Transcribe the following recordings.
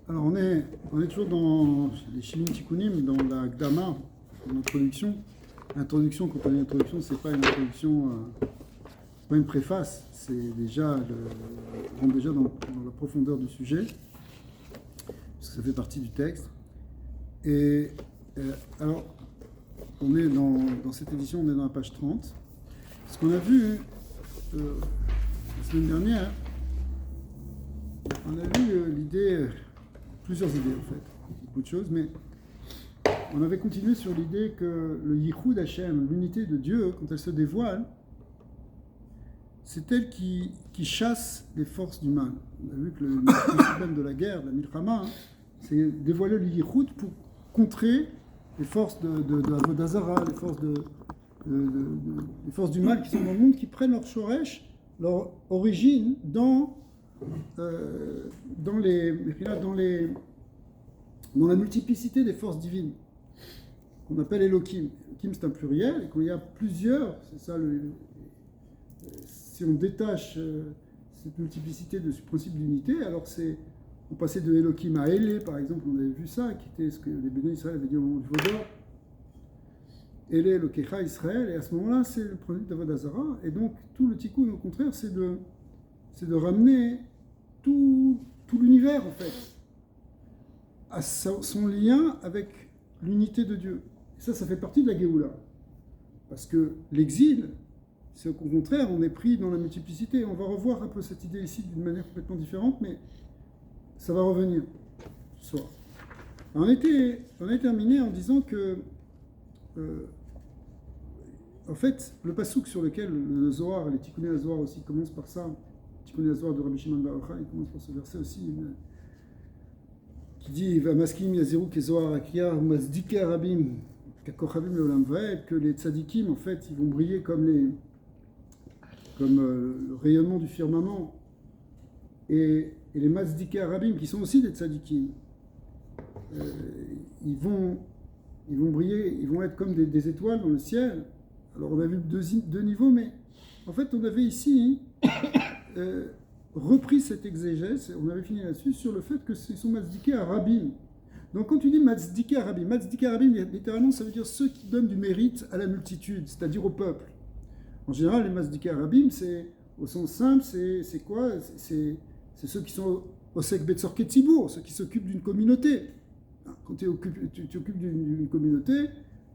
Alors on est toujours dans les Shivim Tikkunim, dans la Gdama, dans l'introduction. L'introduction, quand on dit introduction, c'est pas une introduction, c'est pas une préface, c'est déjà, on rentre déjà dans la profondeur du sujet, parce que ça fait partie du texte. Et alors, on est dans cette édition, on est dans la page 30. Ce qu'on a vu la semaine dernière, on a vu l'idée, plusieurs idées en fait, beaucoup de choses, mais on avait continué sur l'idée que le Yichud Hashem, l'unité de Dieu, quand elle se dévoile, c'est elle qui chasse les forces du mal. On a vu que le principe même de la guerre, de la milchama, c'est dévoiler le Yichud pour contrer les forces de Avodah Zarah, les forces du mal qui sont dans le monde, qui prennent leur shoresh, leur origine dans la multiplicité des forces divines qu'on appelle Elohim. Elohim, c'est un pluriel, et quand il y a plusieurs, c'est ça, si on détache cette multiplicité de ce principe d'unité, alors on passait de Elohim à Elé, par exemple, on avait vu ça, qui était ce que les bénis Israël avaient dit au moment du Vaudor. Elé, Elokecha, Israël, et à ce moment-là, c'est le principe d'Avodah Zarah, et donc tout le tikkun, au contraire, c'est de ramener tout l'univers, en fait, à son lien avec l'unité de Dieu. Et ça fait partie de la Géoula. Parce que l'exil, c'est au contraire, on est pris dans la multiplicité. On va revoir un peu cette idée ici d'une manière complètement différente, mais ça va revenir ce soir. On a terminé en disant que, en fait, le passouk sur lequel le Zohar, les Tikkuné Zohar aussi commencent par ça, Tikkuné Zohar de Rabbi Shimon Bar Yochai, il commence par ce verset aussi, qui dit Vamaskim Yaziru Kezohar Akiyah Mazdike Arabim Kakochavim Leolam Vaed, que les tzadikim, en fait, ils vont briller comme le rayonnement du firmament. Et les Mazdike Arabim, qui sont aussi des tzadikim, ils vont briller, ils vont être comme des étoiles dans le ciel. Alors on a vu deux niveaux, mais en fait on avait ici repris cette exégèse, on avait fini là-dessus, sur le fait que ce sont Mazdike Arabim. Donc quand tu dis Mazdike Arabim, littéralement ça veut dire ceux qui donnent du mérite à la multitude, c'est-à-dire au peuple. En général, les Mazdike Arabim, c'est, au sens simple, c'est quoi ? C'est ceux qui sont au Sek Betzor Ketzibour, ceux qui s'occupent d'une communauté. Quand tu t'occupes d'une communauté,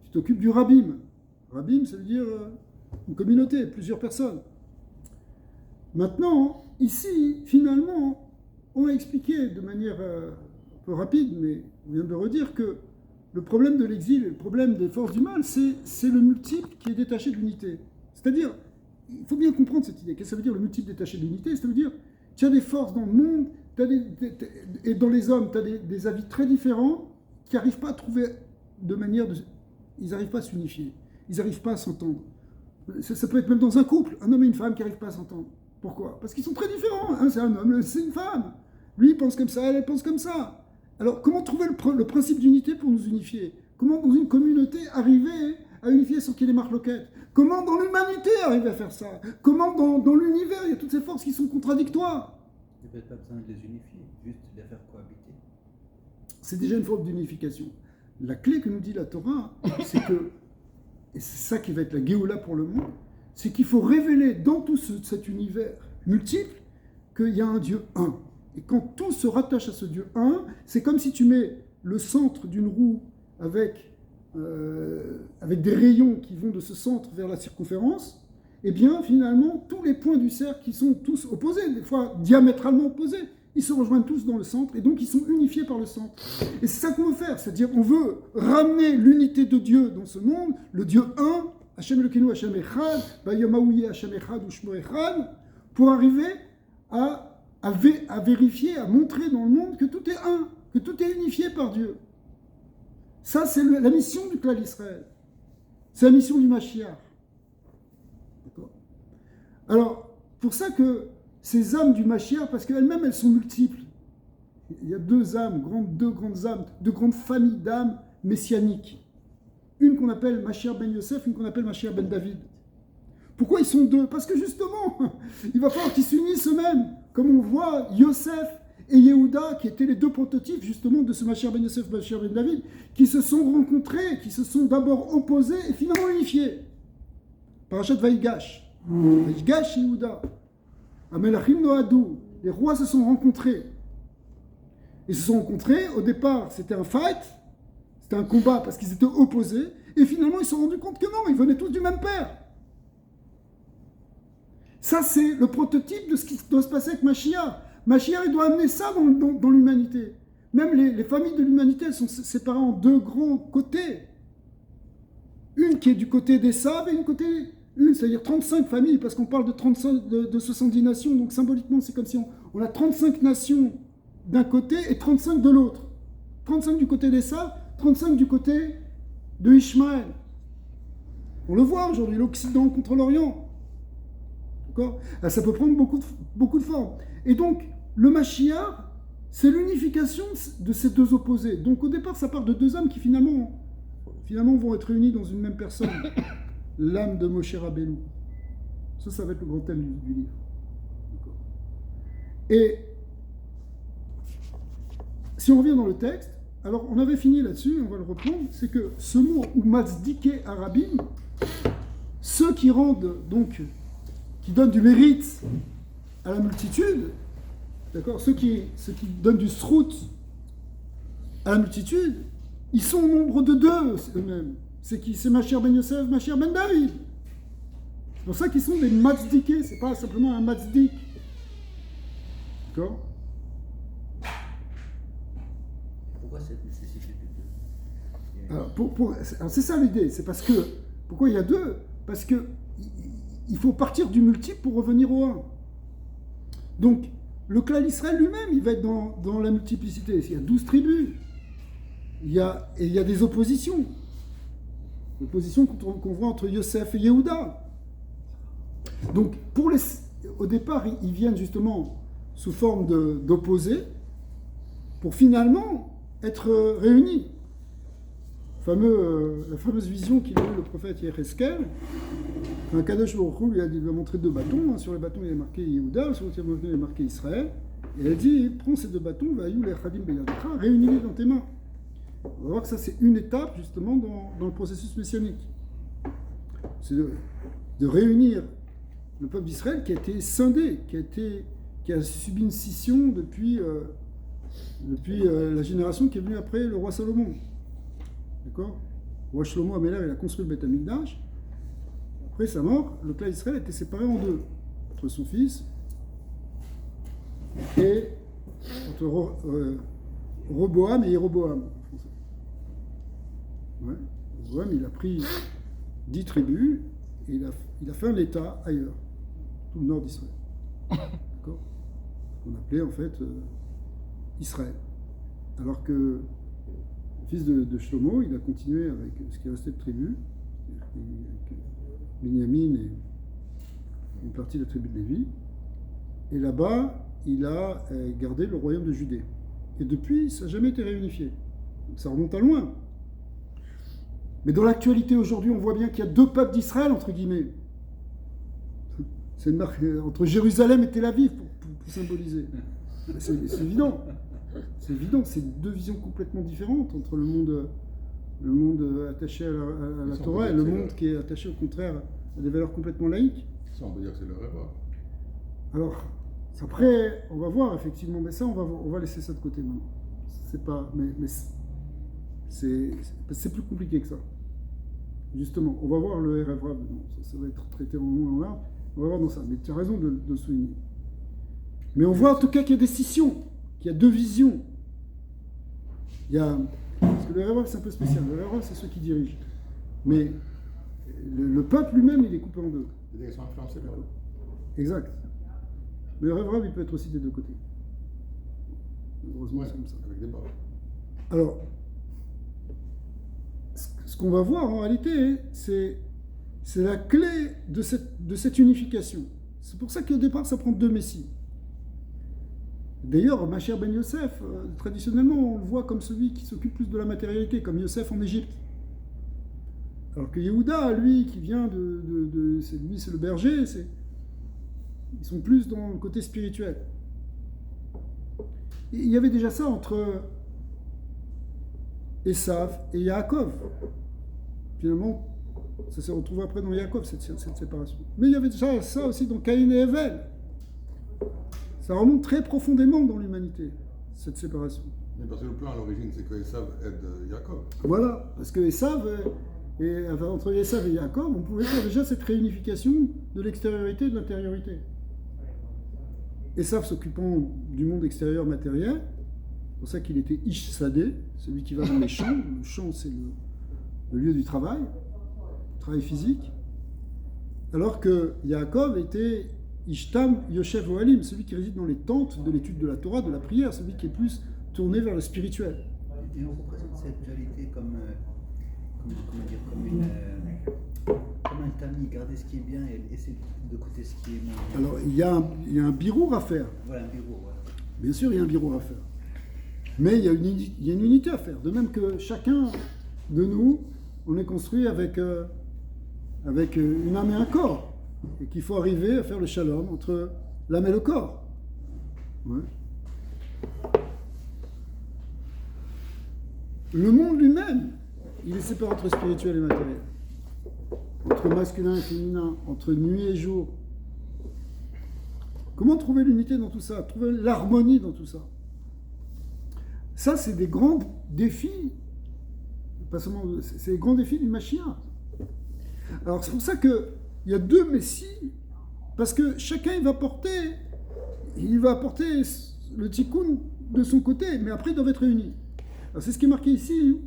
tu t'occupes du Rabbim. Rabbim, ça veut dire une communauté, plusieurs personnes. Maintenant, ici, finalement, on a expliqué de manière un peu rapide, mais on vient de le redire, que le problème de l'exil, le problème des forces du mal, c'est le multiple qui est détaché de l'unité. C'est-à-dire, il faut bien comprendre cette idée. Qu'est-ce que ça veut dire le multiple détaché de l'unité ? Ça veut dire, tu as des forces dans le monde, et dans les hommes, tu as des avis très différents qui n'arrivent pas à trouver de manière de... Ils n'arrivent pas à s'unifier, ils n'arrivent pas à s'entendre. Ça peut être même dans un couple, un homme et une femme qui n'arrivent pas à s'entendre. Pourquoi ? Parce qu'ils sont très différents. Un, c'est un homme, c'est une femme. Lui, il pense comme ça, elle pense comme ça. Alors, comment trouver le principe d'unité pour nous unifier ? Comment, dans une communauté, arriver à unifier sans qu'il y ait des marloquettes ? Comment, dans l'humanité, arriver à faire ça ? Comment, dans l'univers, il y a toutes ces forces qui sont contradictoires ? Il n'y a peut-être pas besoin de les unifier, juste de les faire cohabiter. C'est déjà une forme d'unification. La clé que nous dit la Torah, c'est que, et c'est ça qui va être la Géoula pour le monde, c'est qu'il faut révéler dans tout cet univers multiple qu'il y a un Dieu un. Et quand tout se rattache à ce Dieu un, c'est comme si tu mets le centre d'une roue avec des rayons qui vont de ce centre vers la circonférence, et bien finalement, tous les points du cercle qui sont tous opposés, des fois diamétralement opposés, ils se rejoignent tous dans le centre, et donc ils sont unifiés par le centre. Et c'est ça qu'on veut faire, c'est-à-dire on veut ramener l'unité de Dieu dans ce monde, le Dieu un, Hashem Elokeinu, Hashem Echad, Bayom Haouye, Hashem Echad, Ushmo Echad, pour arriver à vérifier, à montrer dans le monde que tout est un, que tout est unifié par Dieu. Ça, c'est la mission du Klal Israël. C'est la mission du Mashiach. D'accord ? Alors, pour ça que ces âmes du Mashiach, parce qu'elles-mêmes, elles sont multiples. Il y a deux grandes âmes, deux grandes familles d'âmes messianiques. Une qu'on appelle Mashiach ben Yosef, une qu'on appelle Mashiach ben David. Pourquoi ils sont deux ? Parce que justement, il va falloir qu'ils s'unissent eux-mêmes. Comme on voit, Yosef, et Yehuda, qui étaient les deux prototypes justement de ce Mashiach ben Yosef, Mashiach ben David, qui se sont rencontrés, qui se sont d'abord opposés et finalement unifiés. Parachat Vaïgash. Vaïgash Yehuda. Amelachim Noadou. Les rois se sont rencontrés. Ils se sont rencontrés, au départ c'était un fight, c'était un combat parce qu'ils étaient opposés, et finalement ils se sont rendus compte que non, ils venaient tous du même père. Ça c'est le prototype de ce qui doit se passer avec Mashiach. Mashiach il doit amener ça dans l'humanité. Même les familles de l'humanité, elles sont séparées en deux grands côtés. Une qui est du côté des Saves et une, c'est-à-dire 35 familles, parce qu'on parle de 70 nations, donc symboliquement c'est comme si on a 35 nations d'un côté et 35 de l'autre. 35 du côté des Saves, 35 du côté de Ishmaël. On le voit aujourd'hui, l'Occident contre l'Orient. D'accord ? Ça peut prendre beaucoup de formes. Et donc, le Mashiach, c'est l'unification de ces deux opposés. Donc au départ, ça part de deux âmes qui finalement vont être réunies dans une même personne. L'âme de Moshe Rabbeinu. Ça va être le grand thème du livre. D'accord ? Et si on revient dans le texte, alors on avait fini là-dessus, on va le reprendre, c'est que ce mot ou mazdike arabim, ceux qui rendent donc, qui donnent du mérite à la multitude, d'accord, ceux qui donnent du srout à la multitude, ils sont au nombre de deux eux-mêmes. C'est Mashiach ben Yosef, Mashiach ben David. C'est pour ça qu'ils sont des mazdikés, c'est pas simplement un mazdik. D'accord ? Pourquoi cette nécessité de deux? Alors c'est ça l'idée, c'est parce que, pourquoi il y a deux ? Parce que il faut partir du multiple pour revenir au un. Donc, le clan d'Israël lui-même, il va être dans la multiplicité. Il y a 12 tribus, il y a des oppositions. L'opposition qu'on voit entre Yosef et Yehuda. Donc, au départ, ils viennent justement sous forme d'opposés pour finalement être réunis. La fameuse vision qu'il a eue le prophète Yecheskel, un Kadosh Baruch Hu lui a montré deux bâtons. Sur les bâtons, il y a marqué Yehuda, sur les bâtons, il y a marqué Israël. Et elle dit, prends ces deux bâtons, réunis-les dans tes mains. On va voir que ça, c'est une étape, justement, dans le processus messianique. C'est de réunir le peuple d'Israël qui a été scindé, qui a subi une scission depuis la génération qui est venue après le roi Salomon. D'accord ? Le roi Shlomo Améler, il a construit le Beth Amikdash. Après sa mort, le clan d'Israël a été séparé en deux, entre son fils et entre Roboam et Jéroboam. Ouais. Roboam, il a pris 10 tribus et il a fait un État ailleurs, tout le nord d'Israël. D'accord ? On appelait en fait Israël. Alors que le fils de Shlomo, il a continué avec ce qui restait de tribus, avec Binyamin et une partie de la tribu de Lévi. Et là-bas, il a gardé le royaume de Judée. Et depuis, ça n'a jamais été réunifié. Donc ça remonte à loin. Mais dans l'actualité aujourd'hui, on voit bien qu'il y a deux peuples d'Israël, entre guillemets. C'est une marque entre Jérusalem et Tel Aviv, pour symboliser. C'est évident. C'est évident, c'est deux visions complètement différentes entre le monde attaché à la Torah et le monde qui est attaché au contraire à des valeurs complètement laïques. Ça, on peut dire que c'est le rêve. Alors, après, on va voir effectivement, mais ça, on va laisser ça de côté maintenant. C'est pas, mais c'est plus compliqué que ça. Justement, on va voir le rêve, ça va être traité en long et en large. On va voir dans ça, mais tu as raison de le souligner. Mais on voit en tout cas qu'il y a des scissions, qu'il y a deux visions. Parce que le rêve, c'est un peu spécial. Le rêve, c'est ceux qui dirigent. Mais le peuple lui-même, il est coupé en deux. C'est-à-dire qu'ils sont influencés par eux. Exact. Mais le rêve, il peut être aussi des deux côtés. Heureusement, c'est comme ça. Avec des bords. Alors, ce qu'on va voir en réalité, c'est la clé de cette unification. C'est pour ça qu'au départ, ça prend deux messies. D'ailleurs, Mashiach ben Yosef, traditionnellement, on le voit comme celui qui s'occupe plus de la matérialité, comme Yosef en Égypte. Alors que Yehuda, lui, qui vient c'est le berger, ils sont plus dans le côté spirituel. il y avait déjà ça entre Esav et Yaakov. Finalement, ça se retrouve après dans Yaakov, cette séparation. Mais il y avait déjà ça aussi dans Caïn et Hevel. Ça remonte très profondément dans l'humanité, cette séparation. Mais parce que le plan à l'origine, c'est que Esav aide Jacob. Voilà, parce que entre Esav et Yaakov, on pouvait faire déjà cette réunification de l'extériorité et de l'intériorité. Esav s'occupant du monde extérieur matériel, c'est pour ça qu'il était Ish Sadeh, celui qui va dans les champs. Le champ, c'est le lieu du travail physique. Alors que Yaakov était Ishtam Yoshev Ohalim, celui qui réside dans les tentes de l'étude de la Torah, de la prière, celui qui est plus tourné vers le spirituel. Et on représente cette dualité comme un tamis, garder ce qui est bien et essayer de côté ce qui est moins bien. Alors, il y a un birour à faire. Voilà, un bureau, voilà. Bien sûr, il y a un birour à faire. Mais il y a une unité à faire. De même que chacun de nous, on est construit avec une âme et un corps. Et qu'il faut arriver à faire le shalom entre l'âme et le corps. Ouais. Le monde lui-même, il est séparé entre spirituel et matériel. Entre masculin et féminin, entre nuit et jour. Comment trouver l'unité dans tout ça? Trouver l'harmonie dans tout ça? Ça, c'est des grands défis. Pas seulement, c'est les grands défis du Mashiach. Alors, c'est pour ça qu'il y a deux messies, parce que chacun, il va apporter le tikkun de son côté, mais après, ils doivent être réunis. Alors, c'est ce qui est marqué ici,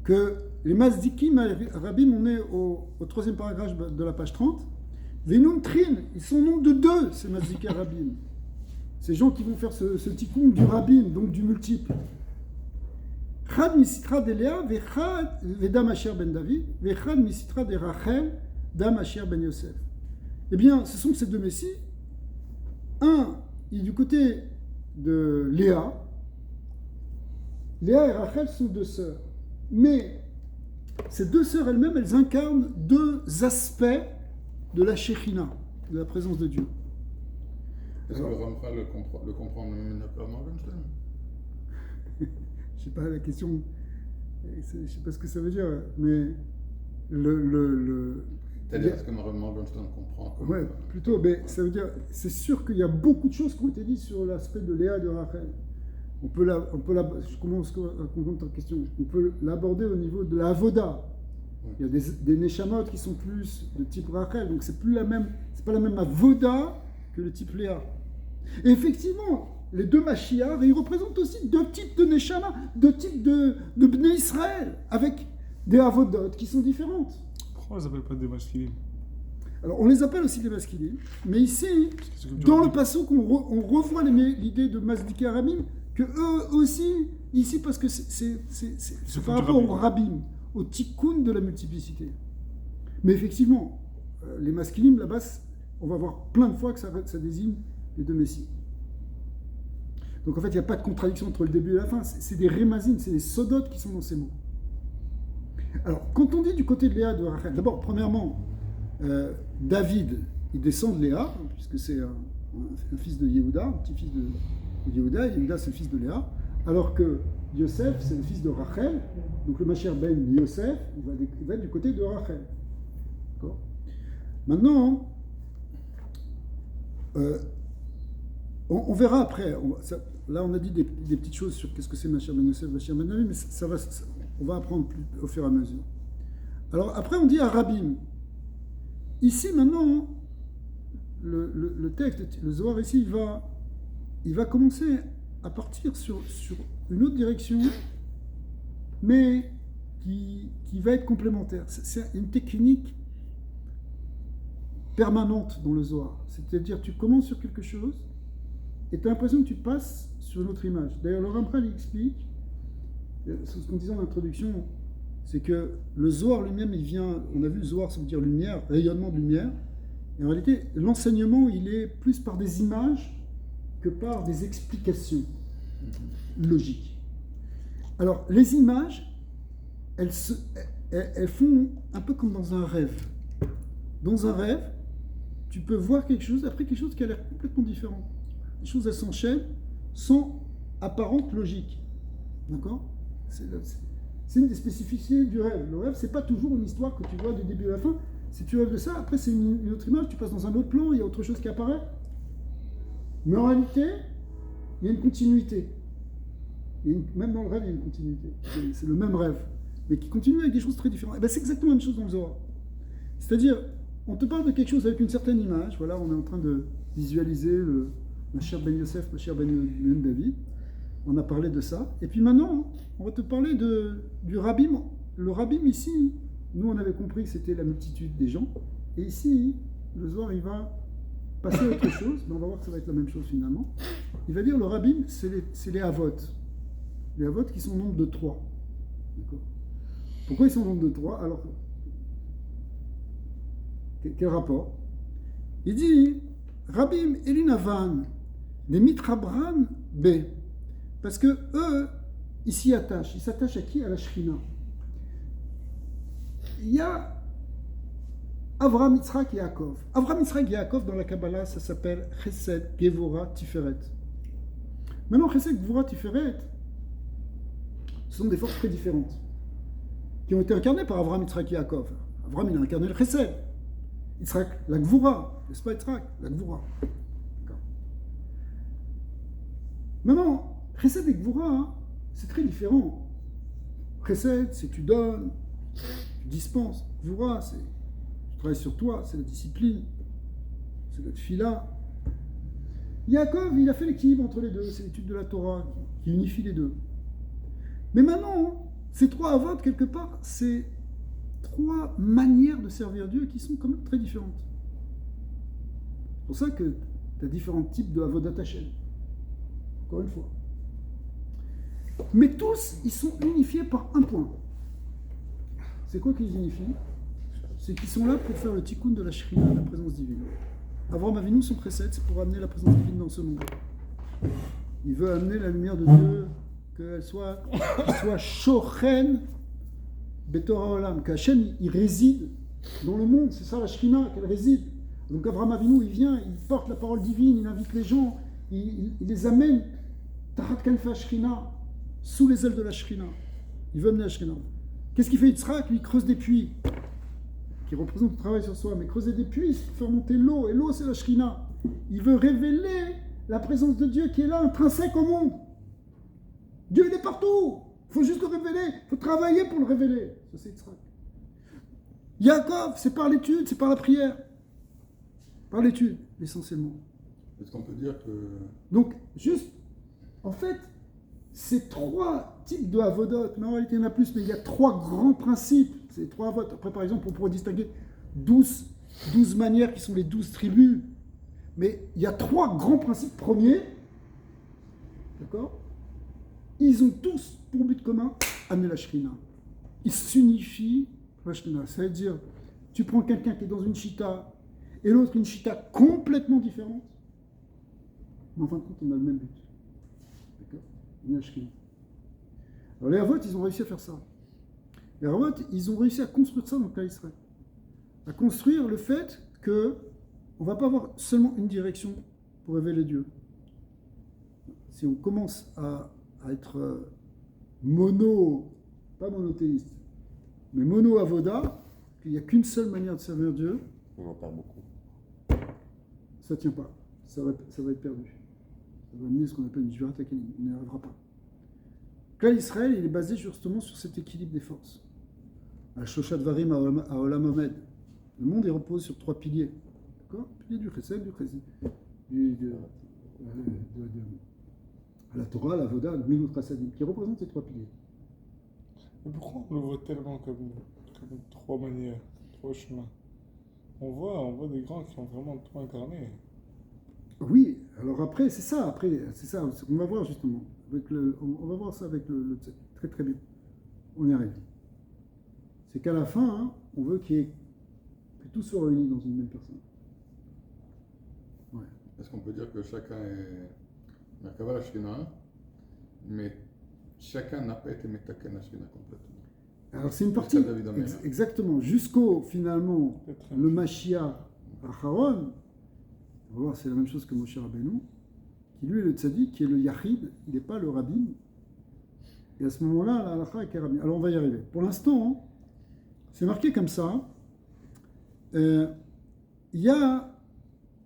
que les Mazdikim Rabim, on est au troisième paragraphe de la page 30, Venum Trin, ils sont au nombre de deux, ces Mazdikim Rabim. Ces gens qui vont faire ce tikkun du Rabim, donc du multiple. Chad misitra de Léa, Vedam Asher ben David, Vechad misitra de Rachel, Dam Asher ben Yosef. Eh bien, ce sont ces deux messies. Un, il est du côté de Léa. Léa et Rachel sont deux sœurs. Mais ces deux sœurs elles-mêmes, elles incarnent deux aspects de la Shekhinah, de la présence de Dieu. Est-ce que Ramchal le comprend même par Morgenstern? Je sais pas la question, je sais pas ce que ça veut dire, mais C'est-à-dire, est-ce que Morgenstern comprend Ouais, plutôt, mais ça veut dire, c'est sûr qu'il y a beaucoup de choses qui ont été dites sur l'aspect de Léa et de Rachel. Je commence à comprendre ta question. On peut l'aborder au niveau de la avoda. Il y a des neshamot qui sont plus de type Rachel, donc c'est pas la même avoda que le type Léa. Et effectivement, les deux Mashiach, ils représentent aussi deux types de neshama, deux types de Bnei Israël, avec des avodot qui sont différentes. Pourquoi on les appelle pas des masculines? Alors, on les appelle aussi des masculines, mais ici, dans le passage, on revoit l'idée de Mazdiki Arabim, que eux aussi, ici, parce que c'est par rapport au Rabbim, au tikkun de la multiplicité. Mais effectivement, les masculines, là-bas, on va voir plein de fois que ça désigne les deux messies. Donc en fait, il n'y a pas de contradiction entre le début et la fin, c'est des rémazines, c'est des sodotes qui sont dans ces mots. Alors, quand on dit du côté de Léa de Rachel, d'abord, premièrement, David, il descend de Léa, puisque c'est un fils de Yehuda, un petit-fils de Yehuda, et Yehuda c'est le fils de Léa, alors que Yosef, c'est le fils de Rachel, donc le Mashiach ben Yosef, il va être du côté de Rachel. D'accord ? Maintenant, on verra après, là on a dit des petites choses sur qu'est-ce que c'est Mashiach ben Yosef, Mashiach ben David, mais on va apprendre au fur et à mesure. Alors après on dit Arabim. Ici maintenant, le texte, le Zohar ici, il va commencer à partir sur une autre direction, mais qui va être complémentaire. C'est une technique permanente dans le Zohar. C'est-à-dire tu commences sur quelque chose et tu as l'impression que tu passes sur une autre image. D'ailleurs, le Ramchal explique, ce qu'on disait en introduction, c'est que le Zohar lui-même, il vient, on a vu le Zohar, ça veut dire lumière, rayonnement de lumière, et en réalité, l'enseignement, il est plus par des images que par des explications logiques. Alors, les images, elles font un peu comme dans un rêve. Dans un rêve, tu peux voir quelque chose, après quelque chose qui a l'air complètement différent. les choses elles s'enchaînent sans apparente logique. D'accord? C'est une des spécificités du rêve. Le rêve, c'est pas toujours une histoire que tu vois du début à la fin. Si tu rêves de ça, après c'est une autre image, tu passes dans un autre plan, il y a autre chose qui apparaît. Mais en réalité, il y a une continuité. Même dans le rêve, il y a une continuité. C'est le même rêve, mais qui continue avec des choses très différentes. Et ben, c'est exactement la même chose dans le Zohar. C'est-à-dire, on te parle de quelque chose avec une certaine image. Voilà, on est en train de visualiser la chère Ben Yosef, la chère Ben David. On a parlé de ça. Et puis maintenant, on va te parler du rabbim. Le rabbim ici, nous on avait compris que c'était la multitude des gens. Et ici, le Zohar, il va passer à autre chose. Mais on va voir que ça va être la même chose finalement. Il va dire le rabbim, c'est les avot. Les avot qui sont au nombre de 3. D'accord. Pourquoi ils sont au nombre de 3? Alors, quel rapport? Il dit Rabbim Elinavan, des Mitrabran B. Parce que eux, ils s'y attachent. Ils s'attachent à qui? À la Shrina. Il y a Avraham, Yitzhak et Yaakov. Avraham, Yitzhak et Yaakov, dans la Kabbalah, ça s'appelle Chesed, Gevura, Tiferet. Maintenant, Chesed, Gevura, Tiferet, ce sont des forces très différentes qui ont été incarnées par Avraham, Yitzhak et Yaakov. Avraham, il a incarné le Chesed. Yitzhak, la Gevura. N'est-ce pas Yitzhak? La Gevura. D'accord. Maintenant, Chesed et Gevura, hein, c'est très différent. Chesed, c'est tu donnes, tu dispenses. Gevura, c'est tu travailles sur toi, c'est la discipline, c'est la tfila. Yaakov, il a fait l'équilibre entre les deux, c'est l'étude de la Torah qui unifie les deux. Mais maintenant, ces 3 avots, quelque part, c'est 3 manières de servir Dieu qui sont quand même très différentes. C'est pour ça que tu as différents types de avodat Hashem. Encore une fois. Mais tous, ils sont unifiés par un point. C'est quoi qui les unifie? C'est qu'ils sont là pour faire le tikkun de la Shrina, la présence divine. Avraham Avinu, son précède, c'est pour amener la présence divine dans ce monde. Il veut amener la lumière de Dieu, qu'elle soit Shochen Betorah Olam, qu'Hachem il réside dans le monde, c'est ça la Shrina, qu'elle réside. Donc Avraham Avinu, il vient, il porte la parole divine, il invite les gens, il les amène Tahat Kanfa Shrina, sous les ailes de la Shrina. Il veut amener la Shrina. Qu'est-ce qu'il fait Yitzhak? Il creuse des puits, qui représente le travail sur soi, mais creuser des puits, c'est faire monter l'eau, et l'eau c'est la Shrina. Il veut révéler la présence de Dieu qui est là, intrinsèque au monde. Dieu il est partout, il faut juste le révéler, il faut travailler pour le révéler. Ça c'est Yitzhak. Yaakov, c'est par l'étude, c'est par la prière. Par l'étude, essentiellement. Est-ce qu'on peut dire que... Donc, juste, en fait, ces 3 types de avodot, mais en réalité il y en a plus, mais il y a 3 grands principes, ces 3 avots. Après, par exemple, on pourrait distinguer 12 manières qui sont les 12 tribus, mais il y a 3 grands principes premiers, d'accord? Ils ont tous pour but commun amener la Shrina. Ils s'unifient la Shrina. Ça veut dire, tu prends quelqu'un qui est dans une chita et l'autre une chita complètement différente, mais en fin de compte, on a le même but. D'accord? Une Shrina. Alors les Avot, ils ont réussi à faire ça. Les Avot, ils ont réussi à construire ça dans le cas d'Israël. À construire le fait que on ne va pas avoir seulement une direction pour révéler Dieu. Si on commence à être pas monothéiste, mais mono-avoda, qu'il n'y a qu'une seule manière de servir Dieu, On en parle beaucoup. ça ne tient pas. Ça va être perdu. Ça va amener ce qu'on appelle une jurat akalim. On n'y arrivera pas. Là, Israël, il est basé justement sur cet équilibre des forces. Al-Shoshat Varim à Olam Omed. Le monde, il repose sur 3 piliers. D'accord? Pilier du Chesed, la Torah, la Voda, le Milut Chassadim, qui représentent ces 3 piliers. Mais pourquoi on le voit tellement comme 3 manières, 3 chemins? On voit des grands qui ont vraiment tout incarné. Oui, alors après, c'est ça, on va voir justement. On va voir ça avec le très très bien. On y arrive. C'est qu'à la fin, hein, on veut que tout soit réuni dans une même personne. Ouais. Est-ce qu'on peut dire que chacun est Merkava la Shrina, mais chacun n'a pas été Metaken la Shrina complètement? Alors c'est une partie, exactement, jusqu'au finalement, le Mashiach Acharon, on va voir, c'est la même chose que Moshe Rabbeinu, qui lui est le tzaddik, qui est le yachid, il n'est pas le rabbin. Et à ce moment-là, la halakha est kerabi. Alors on va y arriver. Pour l'instant, hein, c'est marqué comme ça. Il y a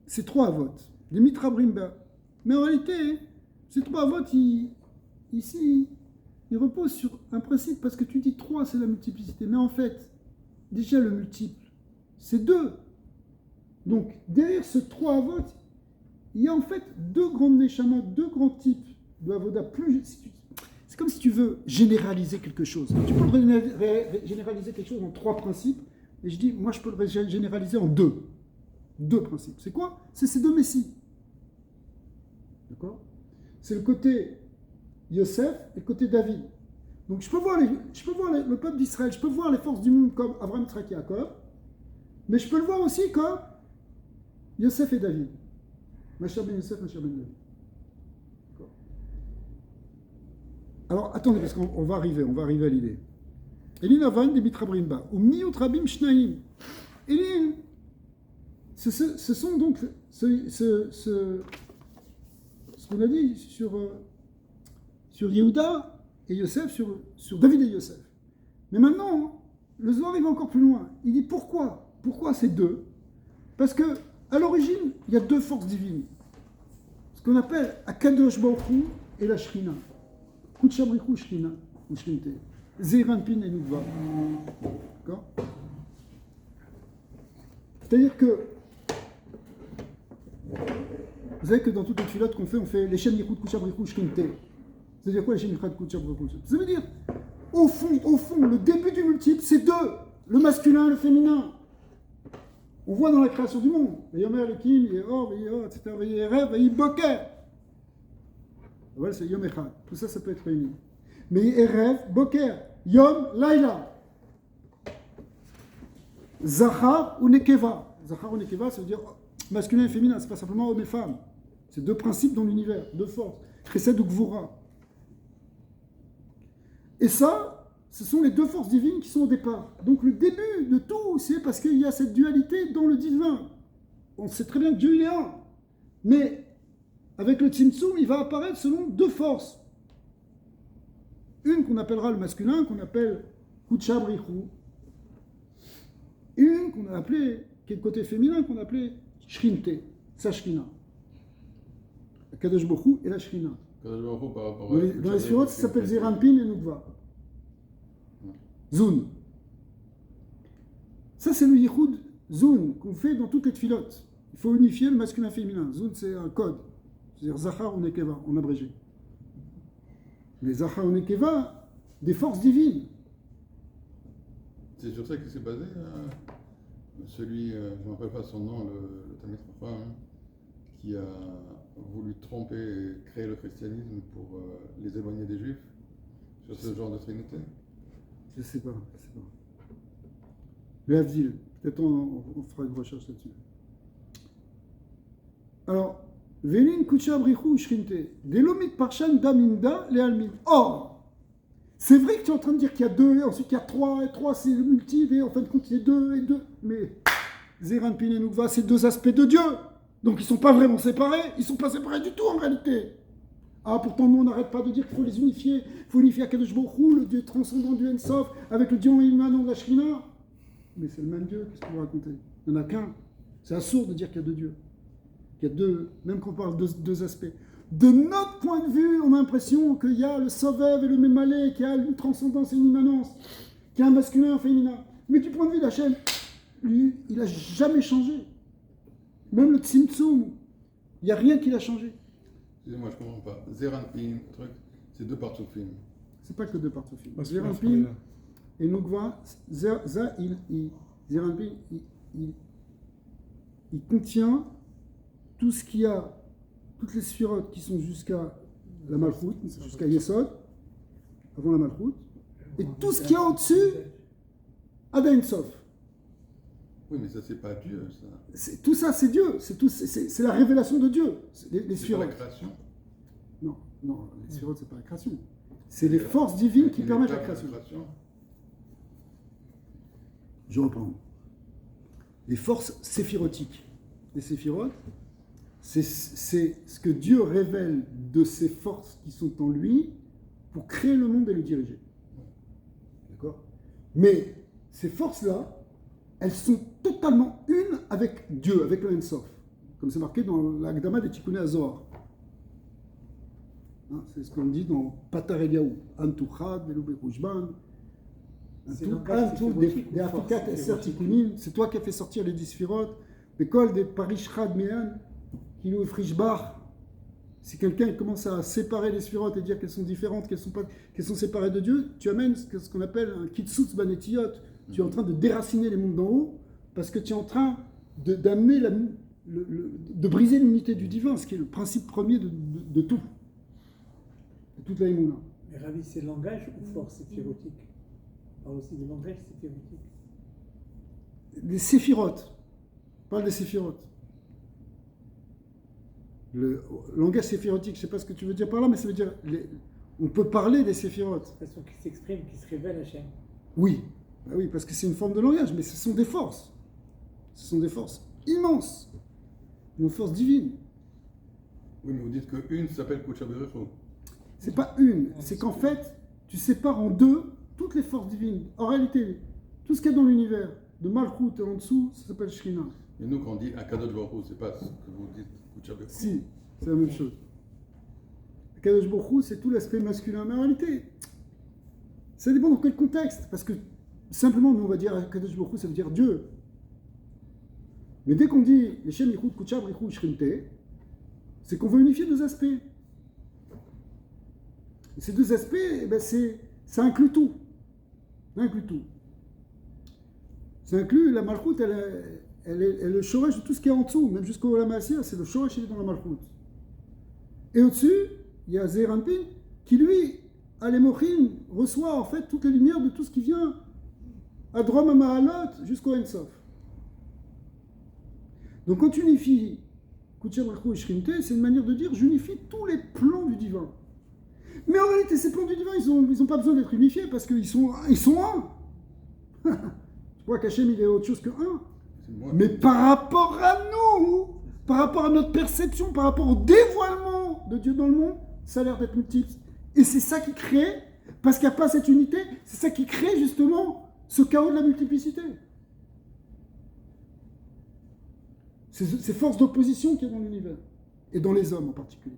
ces 3 votes, les mitrabrimba. Mais en réalité, ces 3 votes, ici, ils reposent sur un principe, parce que tu dis 3, c'est la multiplicité. Mais en fait, déjà le multiple, c'est 2. Donc, derrière ce 3 votes, il y a en fait 2 grandes neshamas, 2 grands types de avoda. C'est comme si tu veux généraliser quelque chose. Tu peux généraliser quelque chose en 3 principes, et je dis, moi je peux le généraliser en 2. 2 principes. C'est quoi? C'est ces 2 messies. D'accord? C'est le côté Yosef et le côté David. Donc je peux voir le peuple d'Israël, je peux voir les forces du monde comme Abraham, Yitzhak et Jacob, mais je peux le voir aussi comme Yosef et David. Masher ben Yosef, Masher ben David. D'accord. Alors attendez, parce qu'on va arriver à l'idée. Elin Avan de Mitrabrimba, ou Miut Rabim Shnaim. Elin, ce sont donc ce qu'on a dit sur Yehuda et Yosef, sur David et Yosef. Mais maintenant, le Zohar il va encore plus loin. Il dit pourquoi? Pourquoi ces 2? Parce que à l'origine, il y a 2 forces divines. Ce qu'on appelle Akadosh Baruch Hu et la Shrina. Kutshabrichu Shrina, ou Shrinte. Zeiranpin et Nukva. D'accord? C'est-à-dire que vous savez que dans toutes les filotes qu'on fait, on fait les Shem Yichud Kutshabrichu Shrinte. C'est-à-dire quoi les Shem Yichud Kutshabrichu? Ça veut dire, au fond, le début du multiple, c'est 2. Le masculin et le féminin. On voit dans la création du monde. Yomer, le Kim, Yehor, etc. Yerev, Boker. Voilà, c'est Yom Echad. Tout ça, ça peut être réuni. Mais Erev, Boker, Yom, Laila. Zachar ou Nekeva. Zachar ou Nekeva, ça veut dire masculin et féminin. C'est pas simplement homme et femme. C'est 2 principes dans l'univers, 2 forces. Chesed ou Gvura. Et ça, ce sont les 2 forces divines qui sont au départ. Donc le début de tout, c'est parce qu'il y a cette dualité dans le divin. On sait très bien que Dieu il est un. Mais avec le Tzimtzum, il va apparaître selon 2 forces. Une qu'on appellera le masculin, qu'on appelle Kutshabrichu. Et une qu'on a appelée, qui est le côté féminin, qu'on a appelé Shrinte, sa Shrina. La Kadosh Baruch Hu et la Shrina. Dans les sphirotes, ça s'appelle Zeiranpin et Nukva. Zun. Ça, c'est le Yichud Zun qu'on fait dans toutes les tfilotes. Il faut unifier le masculin et le féminin. Zun, c'est un code. C'est-à-dire Zachar ou Nekeva, en abrégé. Mais Zachar ou Nekeva, des forces divines. C'est sur ça que s'est basé celui, je ne me rappelle pas son nom, le Talmid Chacham, qui a voulu tromper et créer le christianisme pour les éloigner des Juifs, sur ce genre de trinité. Je ne sais pas. Le Havdil, peut-être on fera une recherche là-dessus. Alors, Velin Kutshabrichu Shrinte, Delomit Parshan Daminda le Almin. Or, c'est vrai que tu es en train de dire qu'il y a 2, et ensuite il y a 3, et 3 c'est le multiple, et en fin de compte il y a 2 et 2. Mais Zeiranpin et Nukva, c'est 2 aspects de Dieu. Donc ils ne sont pas vraiment séparés, ils ne sont pas séparés du tout en réalité. Ah, pourtant nous on n'arrête pas de dire qu'il faut les unifier, il faut unifier Akadosh Baruch Hu, le Dieu transcendant du Ensof, avec le Dieu immanent de la Shrina. Mais c'est le même Dieu, qu'est-ce qu'on va raconter? Il n'y en a qu'un. C'est absurde de dire qu'il y a 2 dieux. Qu'il y a 2, même qu'on parle de 2 aspects. De notre point de vue, on a l'impression qu'il y a le Sovev et le Mémalé, qu'il y a une transcendance et une immanence, qu'il y a un masculin et un féminin. Mais du point de vue d'Hachem, lui, il n'a jamais changé. Même le Tzimtzum, il n'y a rien qui l'a changé. Excusez-moi, je ne comprends pas. Zeiranpin, truc, c'est 2 partsufim. C'est pas que 2 partsufim. Parce que Zeiranpin et Nukva, Zeiranpin, il contient tout ce qu'il y a, toutes les sphirotes qui sont jusqu'à la Malchut, jusqu'à Yesod, avant la Malchut, et tout ce qu'il y a au-dessus, Ad Ein Sof. Oui, mais ça, c'est pas Dieu, ça. Tout ça, c'est Dieu. C'est la révélation de Dieu. Les C'est pas la sphirotes. création. Non, les sphirotes, c'est pas la création. C'est les forces divines qui permettent la création. Je reprends. Les forces séphirotiques. Les séphirotes, C'est ce que Dieu révèle de ses forces qui sont en lui pour créer le monde et le diriger. D'accord? Mais ces forces-là, elles sont totalement une avec Dieu, avec le Ensof. Comme c'est marqué dans l'Agdama des Tikkuné HaZohar. Hein, c'est ce qu'on dit dans Patar Eliyahu. Antuchad, Velou Bechouchban. Des Afikat Eser Tikkunim. C'est toi qui as fait sortir les 10 Sphirot. L'école des Parishchad Mehan, Kilou et Frischbach. Si quelqu'un commence à séparer les Sphirot et dire qu'elles sont différentes, qu'elles sont séparées de Dieu, tu amènes ce qu'on appelle un Kitsutz Banetiyot. Tu es en train de déraciner les mondes d'en haut parce que tu es en train d'amener de briser l'unité du divin, ce qui est le principe premier de tout. De toute la Emouna. Mais Ravi, c'est langage ou force séphirotique? On parle aussi de langage séphirotique. Les séphirotes. On parle des séphirotes. Le langage séphirotique, je ne sais pas ce que tu veux dire par là, mais ça veut dire on peut parler des séphirotes. De façon qui s'exprime, qui se révèle à Hachem. Oui. Ben oui, parce que c'est une forme de langage, mais ce sont des forces. Ce sont des forces immenses. Une force divine. Oui, mais vous dites qu'une s'appelle Kuchaberecho. C'est pas une, c'est qu'en fait, tu sépares en deux toutes les forces divines. En réalité, tout ce qu'il y a dans l'univers, de Malchut et en dessous, ça s'appelle Shrina. Et nous, quand on dit Akadosh Baruch Hu, c'est pas ce que vous dites Kuchaberecho. Si, c'est la même chose. Kadosh Baruch Hu, c'est tout l'aspect masculin. Mais en réalité, ça dépend dans quel contexte. Parce que simplement, nous, on va dire Kadosh Baruch Hu, ça veut dire Dieu. Mais dès qu'on dit les Shem Yichud Kuchab Richu Shrimte, c'est qu'on veut unifier deux aspects. Et ces deux aspects, eh ben ça inclut tout. Ça inclut tout. Ça inclut la Malchut, elle est le shoresh de tout ce qui est en dessous, même jusqu'au Olam Ha'asiyah, c'est le shoresh, il est dans la Malchut. Et au-dessus, il y a Zeir Anpin, qui lui, à l'Emochim, reçoit en fait toutes les lumières de tout ce qui vient à Drom Mahalot jusqu'au Ensof. Donc quand tu unifies Kuchab Richu et Shrimte, c'est une manière de dire j'unifie tous les plans du divin. Mais en réalité, ces plans du divin, ils n'ont pas besoin d'être unifiés parce qu'ils sont un. Tu vois qu'Hachem, il est autre chose que un. Mais par rapport à nous, par rapport à notre perception, par rapport au dévoilement de Dieu dans le monde, ça a l'air d'être multiple. Et c'est ça qui crée, parce qu'il n'y a pas cette unité, c'est ça qui crée justement ce chaos de la multiplicité. Ces forces d'opposition qu'il y a dans l'univers, et dans les hommes en particulier.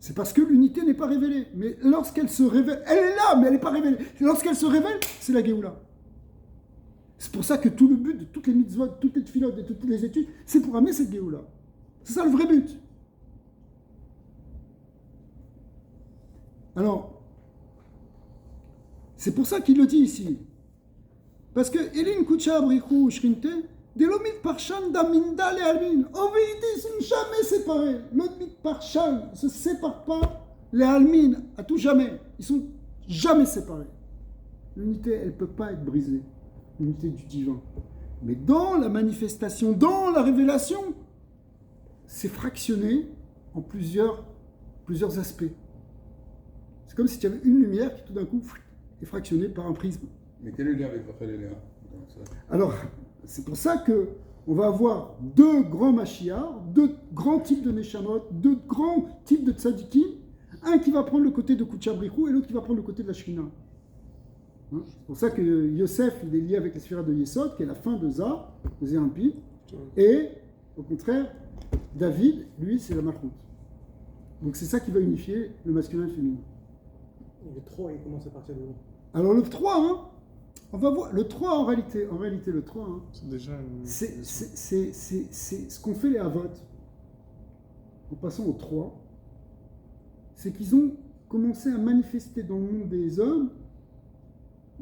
C'est parce que l'unité n'est pas révélée. Mais lorsqu'elle se révèle, elle est là, mais elle n'est pas révélée. Lorsqu'elle se révèle, c'est la Géoula. C'est pour ça que tout le but de toutes les mitzvot, de toutes les tfilotes, de toutes les études, c'est pour amener cette Géoula. C'est ça le vrai but. Alors, c'est pour ça qu'il le dit ici. Parce que Elin Kuchab Richu Shrinte, Delomit Parshan Daminda le Almin. Ovéité, ils ne sont jamais séparés. L'autre Parshan ne se sépare pas. Les Almin, à tout jamais. Ils sont jamais séparés. L'unité, elle ne peut pas être brisée. L'unité du divin. Mais dans la manifestation, dans la révélation, c'est fractionné en plusieurs aspects. C'est comme si tu avais une lumière qui tout d'un coup est fractionnée par un prisme. Mais quel est le lien avec Raphaël et Léa dans ça? Alors, c'est pour ça qu'on va avoir deux grands Mashiach, deux grands types de Neshamot, deux grands types de Tzadikim, un qui va prendre le côté de Kuchab Richu et l'autre qui va prendre le côté de la Shekhinah. Hein, c'est pour ça que Yosef, il est lié avec la sphère de Yesod, qui est la fin de Za, de Zérampi, et au contraire, David, lui, c'est la Malchut. Donc c'est ça qui va unifier le masculin et le féminin. Et le 3, il commence à partir de où? Alors le 3, hein, on va voir, le 3 en réalité le 3, hein, C'est déjà une... c'est ce qu'ont fait les Havot, en passant au 3, c'est qu'ils ont commencé à manifester dans le monde des hommes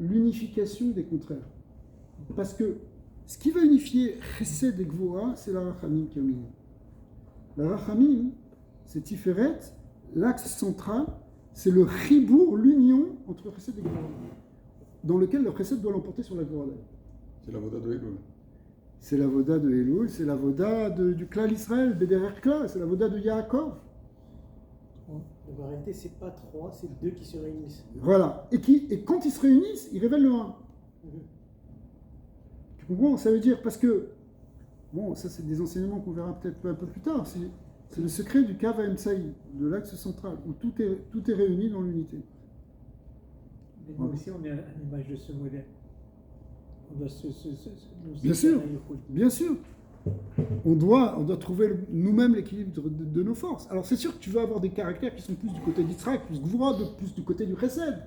l'unification des contraires. Parce que ce qui va unifier Chesed et Gvoa, c'est la Rachamim qui est au milieu. La Rachamim, c'est Tiferet, l'axe central, c'est le chibour, l'union entre Chesed et Gvoa, dans lequel le Chesed doit l'emporter sur la Gvoa. C'est la Voda de Elul. C'est la Voda de Elul, c'est la Voda du Klal Israël, Bederer Klal, c'est la Voda de Yaakov. En réalité, c'est pas 3, c'est 2 qui se réunissent. Voilà. Et quand ils se réunissent, ils révèlent le 1. Tu comprends? Ça veut dire parce que Bon, ça c'est des enseignements qu'on verra peut-être un peu plus tard. C'est le secret du Kav Emsaï, de l'axe central, où tout est réuni dans l'unité. Mais nous aussi, on est à l'image de ce modèle. On doit nous Bien sûr, éclairer le coup. bien sûr. On doit trouver nous-mêmes l'équilibre de nos forces. Alors c'est sûr que tu vas avoir des caractères qui sont plus du côté d'Yitzhak, plus Gvura, plus du côté du Chesed,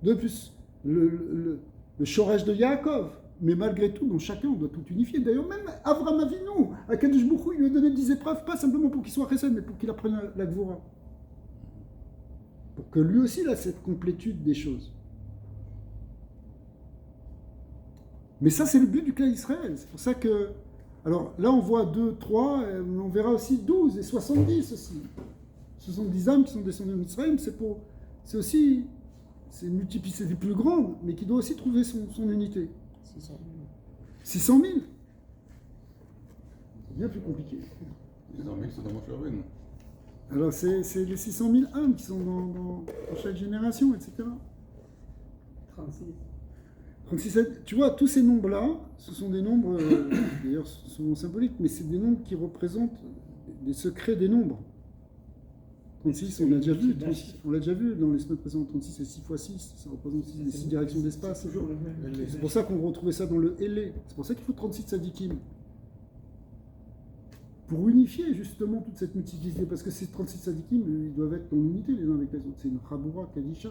de plus le Shoresh de Yaakov. Mais malgré tout, dans chacun, on doit tout unifier. D'ailleurs, même Avraham Avinu, à Kadosh Baruch Hu, il lui a donné 10 épreuves, pas simplement pour qu'il soit Chesed, mais pour qu'il apprenne la Gvura. Pour que lui aussi, il a cette complétude des choses. Mais ça, c'est le but du clan Israël. C'est pour ça que... Alors là, on voit 2, 3, on verra aussi 12 et 70 aussi. 70 âmes qui sont descendues d'Israël, c'est aussi... C'est une multiplicité plus grande, mais qui doit aussi trouver son unité. 600 000. C'est bien plus compliqué. 600 000, c'est dans mon Sherwin. Alors, c'est les 600 000 âmes qui sont dans chaque génération, etc. 36. 37, tu vois, tous ces nombres-là, ce sont des nombres, d'ailleurs, souvent symboliques, mais c'est des nombres qui représentent des secrets des nombres. 36, on l'a déjà vu, 36, on l'a déjà vu dans les semaines précédentes, 36 c'est 6 x 6, ça représente aussi les 6 directions d'espace. C'est toujours le même. C'est pour ça qu'on retrouvait ça dans le Hélé. C'est pour ça qu'il faut 36 sadikim. Pour unifier justement toute cette multiplicité, parce que ces 36 sadikim, ils doivent être en unité les uns avec les autres. C'est une Chaboura Kadisha.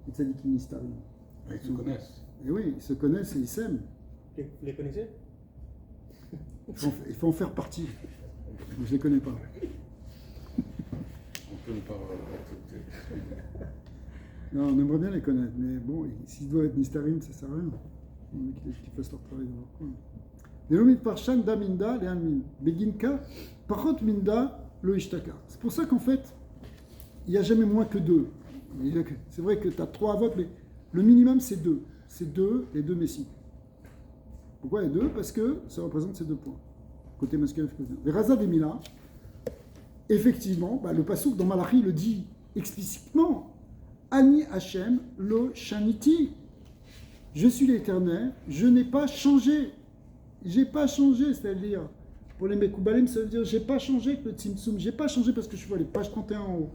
Les sadikim Nistarim. Ils se connaissent. Et oui, ils se connaissent et ils s'aiment. Vous les connaissez? Il faut en faire partie. Je ne les connais pas. On peut ne pas accepter. Non, on aimerait bien les connaître, mais bon, s'ils doivent être Nistarim, ça sert à rien. Il y en a qui fassent leur travail dans leur coin. Delomit Parshan da Minda le Almin. Beginka, Parot Minda lo Ishtaka. C'est pour ça qu'en fait, il n'y a jamais moins que 2. C'est vrai que tu as 3 votes, mais le minimum c'est 2. C'est 2, les 2 messies. Pourquoi les 2? Parce que ça représente ces 2 points. Côté masculin et féminin. Les Raza des Mila, effectivement, le Passouk dans Malachi le dit explicitement. Ani Hashem lo Shaniti. Je suis l'Éternel, je n'ai pas changé. J'ai pas changé, c'est-à-dire, pour les Mekoubalim, ça veut dire j'ai pas changé avec le Tzimtzum, j'ai pas changé parce que je vois les pages 31 en haut.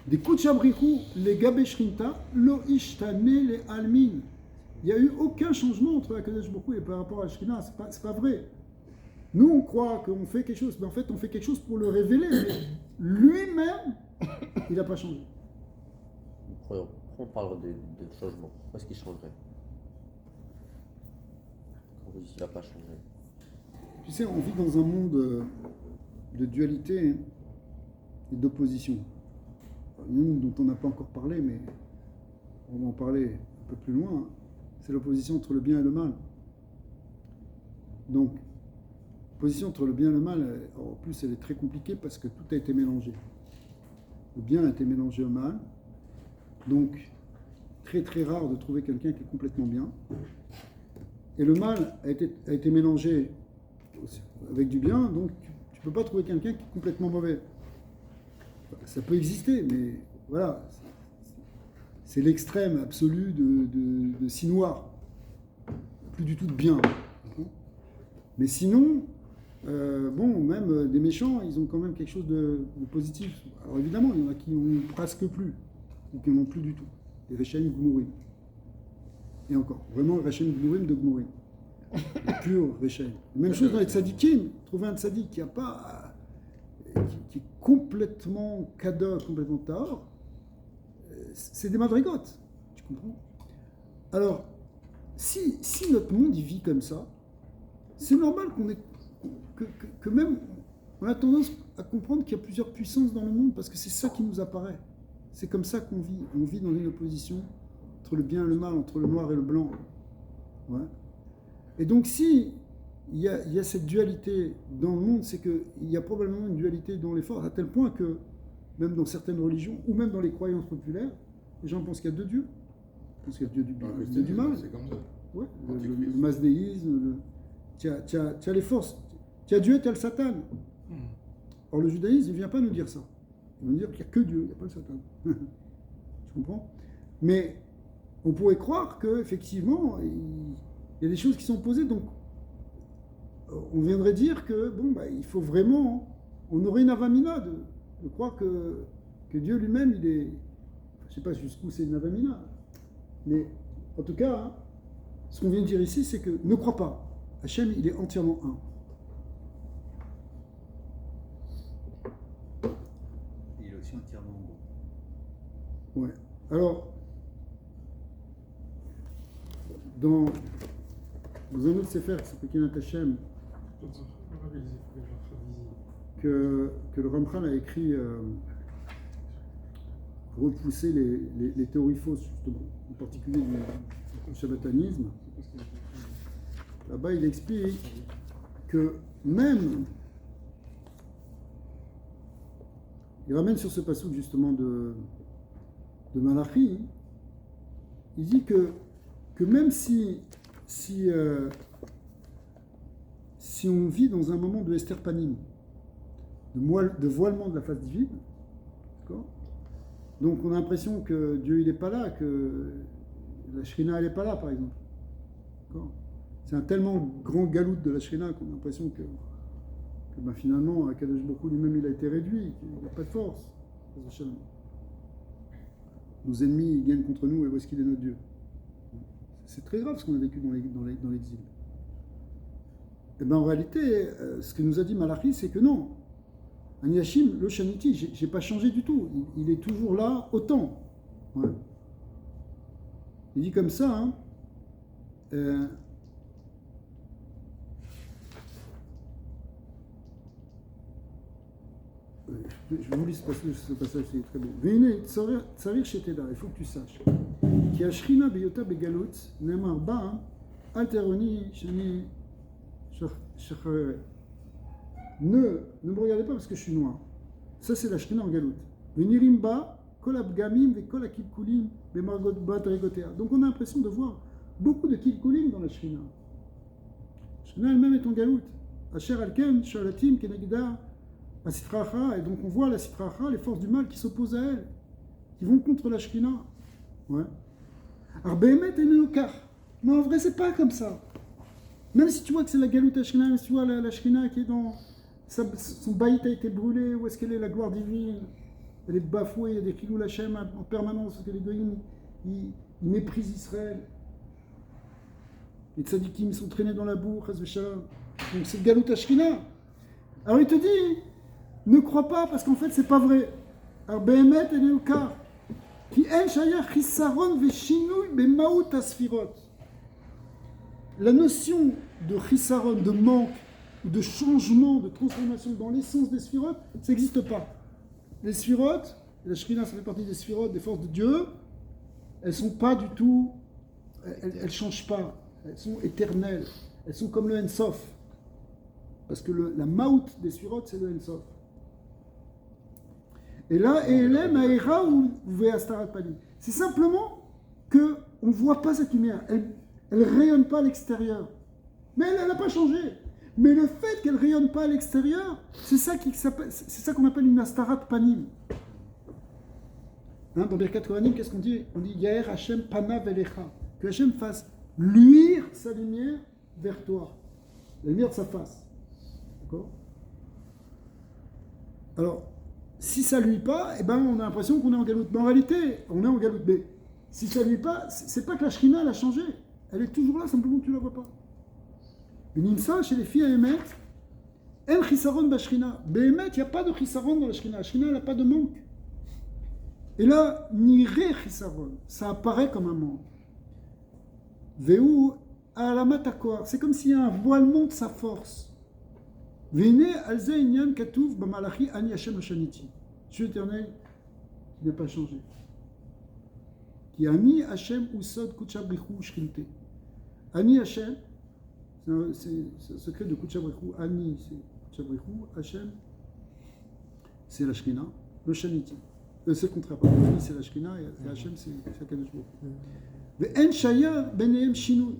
Des Kuchabrichu, les Gabeshrinta, lo Ishtane, les Almin. Il n'y a eu aucun changement entre la Kadesh Baruch Hu et par rapport à Shekhinah, c'est pas vrai. Nous, on croit qu'on fait quelque chose, mais en fait, on fait quelque chose pour le révéler, mais lui-même, il n'a pas changé. On parle de changement. Pourquoi est-ce qu'il changerait? Quand vous dites qu'il n'a pas changé. Tu sais, on vit dans un monde de dualité et d'opposition. Une dont on n'a pas encore parlé, mais on va en parler un peu plus loin, c'est l'opposition entre le bien et le mal. Donc, l'opposition entre le bien et le mal, en plus, elle est très compliquée parce que tout a été mélangé. Le bien a été mélangé au mal, donc très très rare de trouver quelqu'un qui est complètement bien. Et le mal a été mélangé avec du bien, donc tu ne peux pas trouver quelqu'un qui est complètement mauvais. Ça peut exister, mais voilà, c'est l'extrême absolu de si noir. Plus du tout de bien. Mais sinon, même des méchants, ils ont quand même quelque chose de positif. Alors évidemment, il y en a qui n'ont presque plus, ou qui n'en ont plus du tout. Les Rechaim Gmourim. Et encore, vraiment Rechaim Gmourim de Gmourim. Pur Rechaim. Même chose dans les tzadikim. Trouver un tzadik qui a pas... qui est complètement kadosh, complètement tahor, c'est des madrigotes, tu comprends? Alors, si notre monde il vit comme ça, c'est normal que même on a tendance à comprendre qu'il y a plusieurs puissances dans le monde parce que c'est ça qui nous apparaît. C'est comme ça qu'on vit. On vit dans une opposition entre le bien et le mal, entre le noir et le blanc. Ouais. Et donc si il y a cette dualité dans le monde, c'est qu'il y a probablement une dualité dans les forces, à tel point que, même dans certaines religions, ou même dans les croyances populaires, les gens pensent qu'il y a 2 dieux. Ils pensent qu'il y a le dieu du bien et le dieu du mal. C'est comme ça. Ouais, le masdéisme, tu as les forces, tu as Dieu et tu as le Satan. Or, le judaïsme, il ne vient pas nous dire ça. Il va nous dire qu'il n'y a que Dieu, il n'y a pas le Satan. Tu comprends? Mais on pourrait croire qu'effectivement, il y a des choses qui sont posées, donc on viendrait dire que, bon, bah, il faut vraiment, on aurait une avamina de croire que Dieu lui-même, il est, je ne sais pas jusqu'où c'est une avamina, mais en tout cas, hein, ce qu'on vient de dire ici, c'est que ne crois pas, Hachem, il est entièrement un. Il est aussi entièrement bon. Ouais. Alors, dans un autre sefer qui s'appelle Kenat Hashem, que le Ramchal a écrit pour repousser les théories fausses, justement, en particulier du shabbatanisme. Là-bas, il explique que même, il ramène sur ce passage justement de Malachi, il dit que même si on vit dans un moment de esterpanim, de voilement de la face divine, d'accord, donc on a l'impression que Dieu il n'est pas là, que la Shrina elle n'est pas là par exemple. D'accord, c'est un tellement grand galout de la Shrina qu'on a l'impression que ben, finalement Akadosh Baruch Hu lui-même il a été réduit, qu'il n'a pas de force. Nos ennemis ils gagnent contre nous et où est-ce qu'il est notre Dieu? C'est très grave ce qu'on a vécu dans l'exil. Et ben en réalité, ce que nous a dit Malachi, c'est que non. Aniashim, le Shaniti, j'ai pas changé du tout. Il est toujours là autant. Ouais. Il dit comme ça, hein, je vous lis ce passage, c'est très beau. Veine, tsarir sheteda, il faut que tu saches. Ki ashrina beyota begalut, nemar ba, alteroni, shani, shachare. Ne me regardez pas parce que je suis noir. Ça, c'est la shrina en galout. Venirim ba, kol abgamim, ve kol akilkulim, be margot bat regotea. Donc on a l'impression de voir beaucoup de kilkulim dans la shrina. La shrina elle-même est en galout. Asher alken, shalatim, kenegda, la Sitracha, et donc on voit la Sitracha, les forces du mal qui s'opposent à elle, qui vont contre la Shrina. Ouais. Alors, Behemet et Nenokar. Mais en vrai, c'est pas comme ça. Même si tu vois que c'est la Galoute Shrina, même si tu vois la Shrina qui est dans. Son baït a été brûlé, où est-ce qu'elle est, la gloire divine? Elle est bafouée, il y a des Kilou Lachem en permanence, parce que les Goïms, ils méprisent Israël. Les tzadikim sont traînés dans la boue, Chaz v'Shalom. Donc c'est Galoute Shrina. Alors il te dit. Ne crois pas parce qu'en fait c'est pas vrai. Alors Behemet et Neukar qui en shaya chisaron veshinui bemaout asfirot. La notion de chisaron, de manque, de changement, de transformation dans l'essence des sphirot, ça n'existe pas. Les sphirot, la Shrina ça fait partie des sphirot, des forces de Dieu, elles sont pas du tout, elles changent pas, elles sont éternelles, elles sont comme le Ensof. Parce que la maout des sphirot c'est le Ensof. Et là, Maïra ou Veastarat Panim. C'est simplement qu'on ne voit pas cette lumière. Elle ne rayonne pas à l'extérieur. Mais elle n'a pas changé. Mais le fait qu'elle ne rayonne pas à l'extérieur, c'est ça qu'on appelle une Astarat Panim. Hein, dans Birkat Kohanim, qu'est-ce qu'on dit? On dit Yaher Hashem Panav Elecha. Que Hashem fasse luire sa lumière vers toi. La lumière de sa face. D'accord? Alors, si ça ne luit pas, eh ben, on a l'impression qu'on est en galoute. Mais en réalité, on est en galoute. Mais si ça ne luit pas, c'est pas que la Shrina elle a changé. Elle est toujours là, simplement que tu ne la vois pas. Mais Nimsa, chez les filles à Emet, El Chisaron Bashrina. Behemet, il n'y a pas de Chisaron dans la Shrina. La Shrina, elle n'a pas de manque. Et là, Nire Chisaron, ça apparaît comme un manque. Veu Alamatakor, c'est comme s'il y a un voilement de sa force. Vene alze inyan katouf b'malachi ani Hashem l'shaniti. Dieu éternel qui n'a pas changé. Qui ani Hashem usod kuchabrichu shkinte. Ani Hashem, c'est le secret de kuchabrichu. Ani c'est kuchabrichu, Hashem c'est la Shrina, le shaniti. C'est le contraire. Ani c'est la Shrina et Hashem c'est Kadosh Baruch Hu. Ve'en shaya benehem shinui.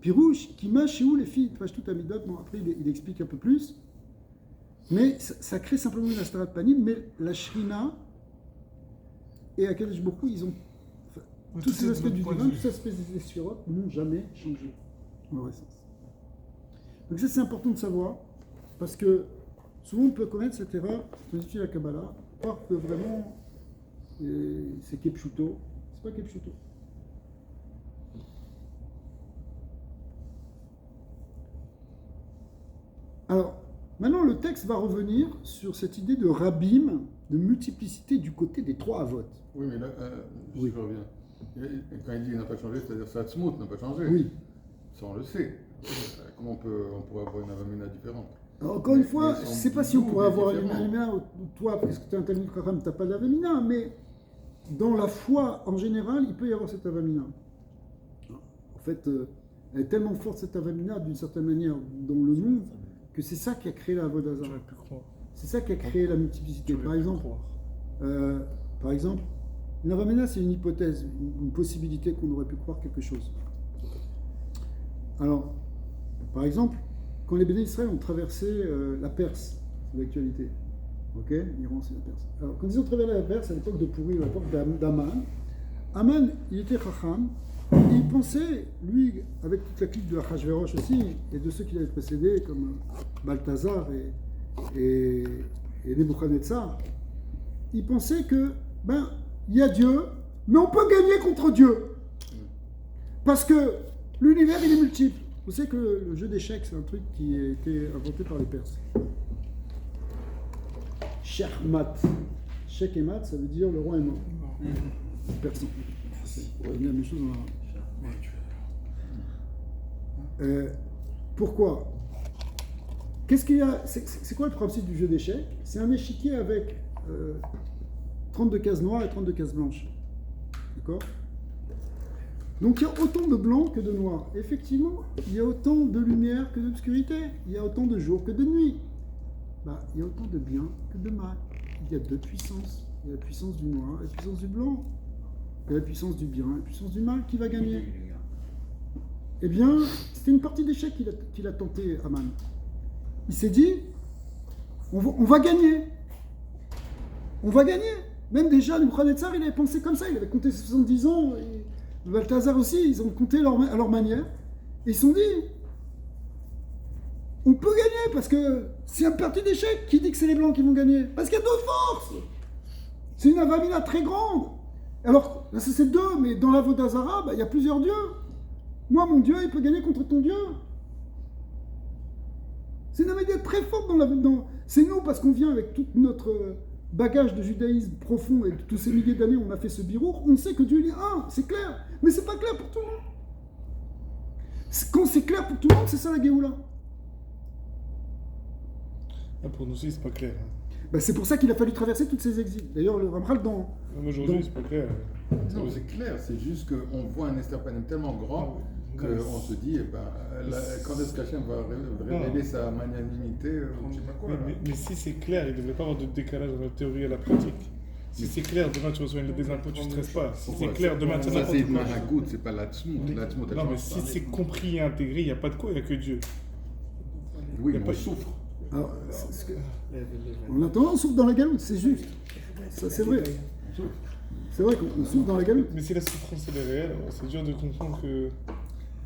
Pirouche, qui m'a chez où les filles, page tout à midot, bon après il explique un peu plus, mais ça crée simplement une astarat panim, mais la Shrina et Akadosh Baruch Hu, tous ces est aspects de du notre point divin, de tous vue. ces aspects des sphirotes n'ont jamais changé, en vrai sens. Donc ça, c'est important de savoir, parce que souvent on peut connaître cette erreur, quand on étudie la Kabbalah, croire que vraiment c'est Kepchuto. C'est pas Kepchuto. Alors, maintenant le texte va revenir sur cette idée de rabbim, de multiplicité du côté des trois avotes. Oui, mais là, Oui. je reviens. Et quand il dit qu'il n'a pas changé, c'est-à-dire que Satzmout n'a pas changé. Oui. Ça, on le sait. Comment on pourrait avoir une avamina différente? Alors, encore une Mais fois, ils je sont ne sais pas si on doux, pourrait mais avoir une différents. avamina, ou toi, parce que tu as un Talmud Chacham, tu n'as pas d'avamina, mais dans la foi en général, il peut y avoir cette avamina. En fait, elle est tellement forte cette avamina, d'une certaine manière, dans le monde, que c'est ça qui a créé la Vodazara. J'aurais pu croire. C'est ça qui a créé la multiplicité. J'aurais pu croire. Par exemple, une avamina, c'est une hypothèse, une possibilité qu'on aurait pu croire quelque chose. Alors, par exemple, quand les Béné Israël ont traversé la Perse, c'est l'actualité. Ok, l'Iran, c'est la Perse. Alors, quand ils ont traversé la Perse, à l'époque de Pourri, à l'époque d'Aman, Aman, il était Chacham, et il pensait, lui, avec toute la clique de Achashverosh aussi, et de ceux qui l'avaient précédé, comme Balthazar et Nebuchadnezzar, il pensait que, il y a Dieu, mais on peut gagner contre Dieu. Parce que l'univers, il est multiple. Vous savez que le jeu d'échecs, c'est un truc qui a été inventé par les Perses. Shachmat. Shek et mat, ça veut dire le roi est mort. Persan. C'est la même chose en arabe. Pourquoi? Qu'est-ce qu'il y a? C'est quoi le principe du jeu d'échecs? C'est un échiquier avec 32 cases noires et 32 cases blanches. D'accord? Donc il y a autant de blanc que de noir. Effectivement, il y a autant de lumière que d'obscurité. Il y a autant de jour que de nuit. Il y a autant de bien que de mal. Il y a deux puissances. Il y a la puissance du noir et la puissance du blanc. Il y a la puissance du bien et la puissance du mal qui va gagner. Eh bien, c'était une partie d'échec qu'il a tenté, Aman. Il s'est dit, on va gagner. On va gagner. Même déjà, Nebuchadnezzar, il avait pensé comme ça. Il avait compté 70 ans. Et Balthazar aussi, ils ont compté à leur manière. Et ils se sont dit, on peut gagner parce que c'est un parti d'échecs qui dit que c'est les Blancs qui vont gagner. Parce qu'il y a deux forces. C'est une avamina très grande. Alors, là, c'est deux, mais dans la Vodazara, il y a plusieurs dieux. Moi, mon Dieu, il peut gagner contre ton Dieu. C'est une avamina très forte c'est nous, parce qu'on vient avec tout notre bagage de judaïsme profond et de tous ces milliers d'années, on a fait ce birour, on sait que Dieu il est un, c'est clair. Mais c'est pas clair pour tout le monde. Quand c'est clair pour tout le monde, c'est ça la Géoula. Pour nous aussi, c'est pas clair. C'est pour ça qu'il a fallu traverser toutes ces exils. D'ailleurs, le Ramchal dans... Même aujourd'hui, c'est pas clair. Non, c'est clair, c'est juste qu'on voit un Esther Panem tellement grand qu'on se dit, quand est-ce qu'Hachem va révéler sa magnanimité, je sais pas quoi. Mais si c'est clair, il ne devrait pas avoir de décalage entre la théorie et la pratique. Si c'est clair, demain tu reçois des impôts, tu ne stresses pas. Si c'est clair, demain tu as Ça, n'importe c'est quoi. Maragout, c'est pas l'Atzmout. L'Atzmout, elle Non, mais change si pas. c'est compris et intégré, il n'y a pas de quoi, il n'y a que Dieu. Oui, y a mais pas- on souffre. Alors, en attendant, on souffre dans la galoute, c'est juste. Ça, c'est vrai. C'est vrai qu'on souffre dans la galoute. Mais si la souffrance elle est réelle, alors c'est dur de comprendre que.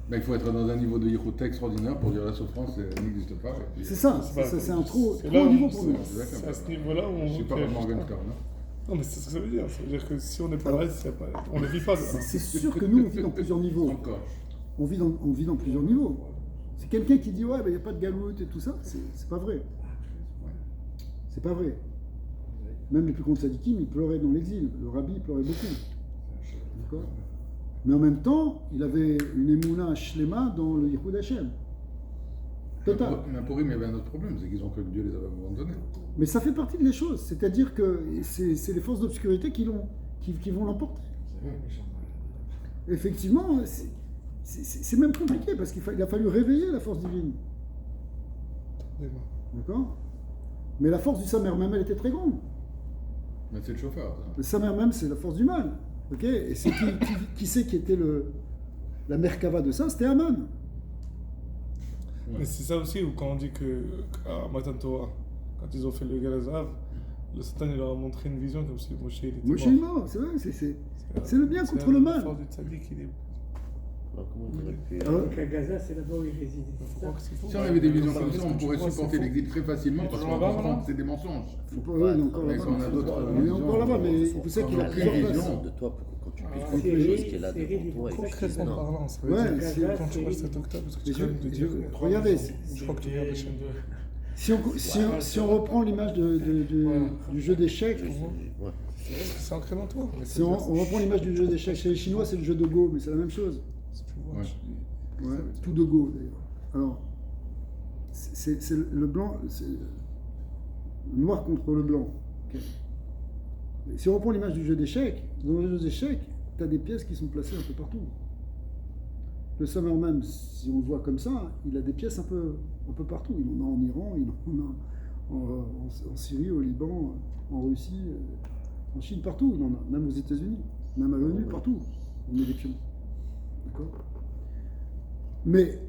Il faut être dans un niveau de yichut extraordinaire pour dire la souffrance n'existe pas. Et puis, C'est ça, C'est pas- c'est un trop c'est haut là où- niveau pour nous. C'est à ce niveau-là où on Je suis voit pas qu'il y a vraiment juste un- Morgenstern. Non, mais c'est ce que ça veut dire. Ça veut dire que si on n'est pas là, on ne vit pas. C'est sûr que nous, on vit dans plusieurs niveaux. Encore. On vit dans plusieurs niveaux. C'est quelqu'un qui dit ouais, il n'y a pas de galoute et tout ça, c'est pas vrai. C'est pas vrai. Même les plus grands tzadikim, ils pleuraient dans l'exil. Le rabbi, il pleurait beaucoup. D'accord? Mais en même temps, il avait une émouna shlema dans le Yichud Hashem. Total. Mais pour eux, il y avait un autre problème, c'est qu'ils ont cru que Dieu les avait abandonnés. Mais ça fait partie des choses. C'est-à-dire que c'est les forces d'obscurité qui vont l'emporter. Effectivement, c'est même compliqué parce qu'il a fallu réveiller la force divine. D'accord? Mais la force du Samer même, elle était très grande. Mais c'est le chauffeur. ça. Le Samer même, c'est la force du mal. Ok? Et c'est qui c'est qui était la Merkava de ça? C'était Aman. Mais c'est ça aussi où quand on dit que à Matan Torah, quand ils ont fait le Galazav, Le Satan, il leur a montré une vision comme si Moshe, il était Moshe est mort. mort, c'est vrai, c'est le bien contre le mal. La force du tzaddik, il est... Alors, comment il aurait pu. Alors, Donc à Gaza, c'est là-bas où il réside. Je crois que c'est faux. Si on avait des visions comme Qu'est-ce ça, on que tu pourrait vois, supporter c'est faux. l'exil très facilement parce toujours qu'on là-bas, comprend non que c'est des mensonges. faut pas, ouais, il est encore Mais là-bas. on a d'autres Il est visions. encore là-bas, mais vous savez qu'il a aucune plusieurs vision. places. De toi pour que quand tu puisses Ah, voir quelque Cyril, chose qui est là Cyril, devant toi et que tu dises Concrètement non. parlant, ça veut Ouais, dire c'est- que quand tu vois le 7 octobre, parce que tu Mais viens de dire... regardez, Je crois que tu regardes la chaîne 2. Si on reprend l'image du jeu d'échecs, Ouais. C'est ancré dans toi. Mais si on reprend l'image du jeu d'échecs chez les Chinois, c'est le jeu de Go, mais c'est la même chose. Si tu vois, Ouais. Ouais, tout de Go d'ailleurs. Alors, c'est le blanc, c'est le noir contre le blanc. Ok. Mais si on reprend l'image du jeu d'échecs, dans le jeu d'échecs, tu as des pièces qui sont placées un peu partout. Le Summer même, si on le voit comme ça, il a des pièces un peu partout. Il en a en Iran, il en a en Syrie, au Liban, en Russie, en Chine, partout. Il en a, même aux États-Unis, même à l'ONU, partout. On met des pions. D'accord ? Mais